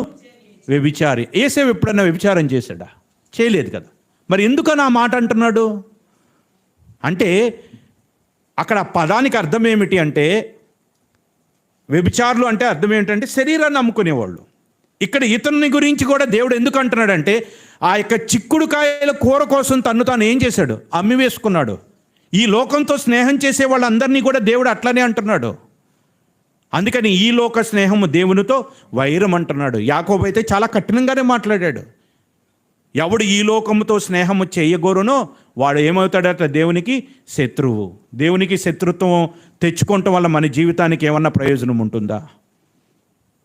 వ్యభిచారి. ఏశావు ఎప్పుడన్నా వ్యభిచారం చేశాడా? చేయలేదు కదా. మరి ఎందుకని ఆ మాట అంటున్నాడు అంటే, అక్కడ పదానికి అర్థం ఏమిటి అంటే, వ్యభిచారులు అంటే అర్థం ఏమిటంటే శరీరాన్ని అమ్ముకునేవాళ్ళు. ఇక్కడ ఇతరుని గురించి కూడా దేవుడు ఎందుకు అంటున్నాడంటే, ఆ యొక్క చిక్కుడుకాయల కూర కోసం తను తాను ఏం చేశాడు? అమ్మి వేసుకున్నాడు. ఈ లోకంతో స్నేహం చేసే వాళ్ళందరినీ కూడా దేవుడు అట్లనే అంటున్నాడు. అందుకని ఈ లోక స్నేహము దేవునితో వైరం అంటున్నాడు. యాకోబు అయితే చాలా కఠినంగానే మాట్లాడాడు. ఎవడు ఈ లోకముతో స్నేహము చేయగోరునో వాడు ఏమవుతాడట? దేవునికి శత్రువు. దేవునికి శత్రుత్వం తెచ్చుకోవటం వల్ల మన జీవితానికి ఏమన్నా ప్రయోజనం ఉంటుందా?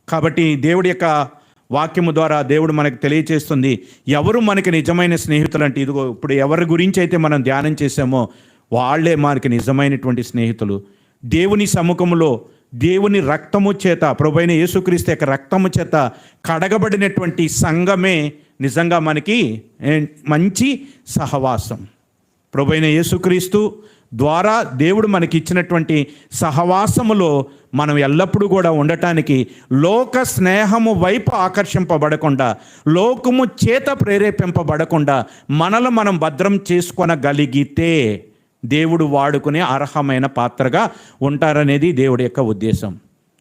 కాబట్టి దేవుడి యొక్క వాక్యము ద్వారా దేవుడు మనకు తెలియచేస్తుంది ఎవరు మనకి నిజమైన స్నేహితులు అంటే. ఇదిగో ఇప్పుడు ఎవరి గురించి అయితే మనం ధ్యానం చేసామో వాళ్ళే మనకి నిజమైనటువంటి స్నేహితులు. దేవుని సముఖములో దేవుని రక్తము చేత, ప్రభువైన యేసుక్రీస్తు యొక్క రక్తము చేత కడగబడినటువంటి సంఘమే నిజంగా మనకి మంచి సహవాసం. ప్రభువైన యేసుక్రీస్తు ద్వారా దేవుడు మనకి ఇచ్చినటువంటి సహవాసములో మనం ఎల్లప్పుడూ కూడా ఉండటానికి, లోక స్నేహము వైపు ఆకర్షింపబడకుండా, లోకము చేత ప్రేరేపింపబడకుండా మనల్ని మనం భద్రం చేసుకొనగలిగితే దేవుడు వాడుకునే అర్హమైన పాత్రగా ఉంటారనేది దేవుడి యొక్క ఉద్దేశం.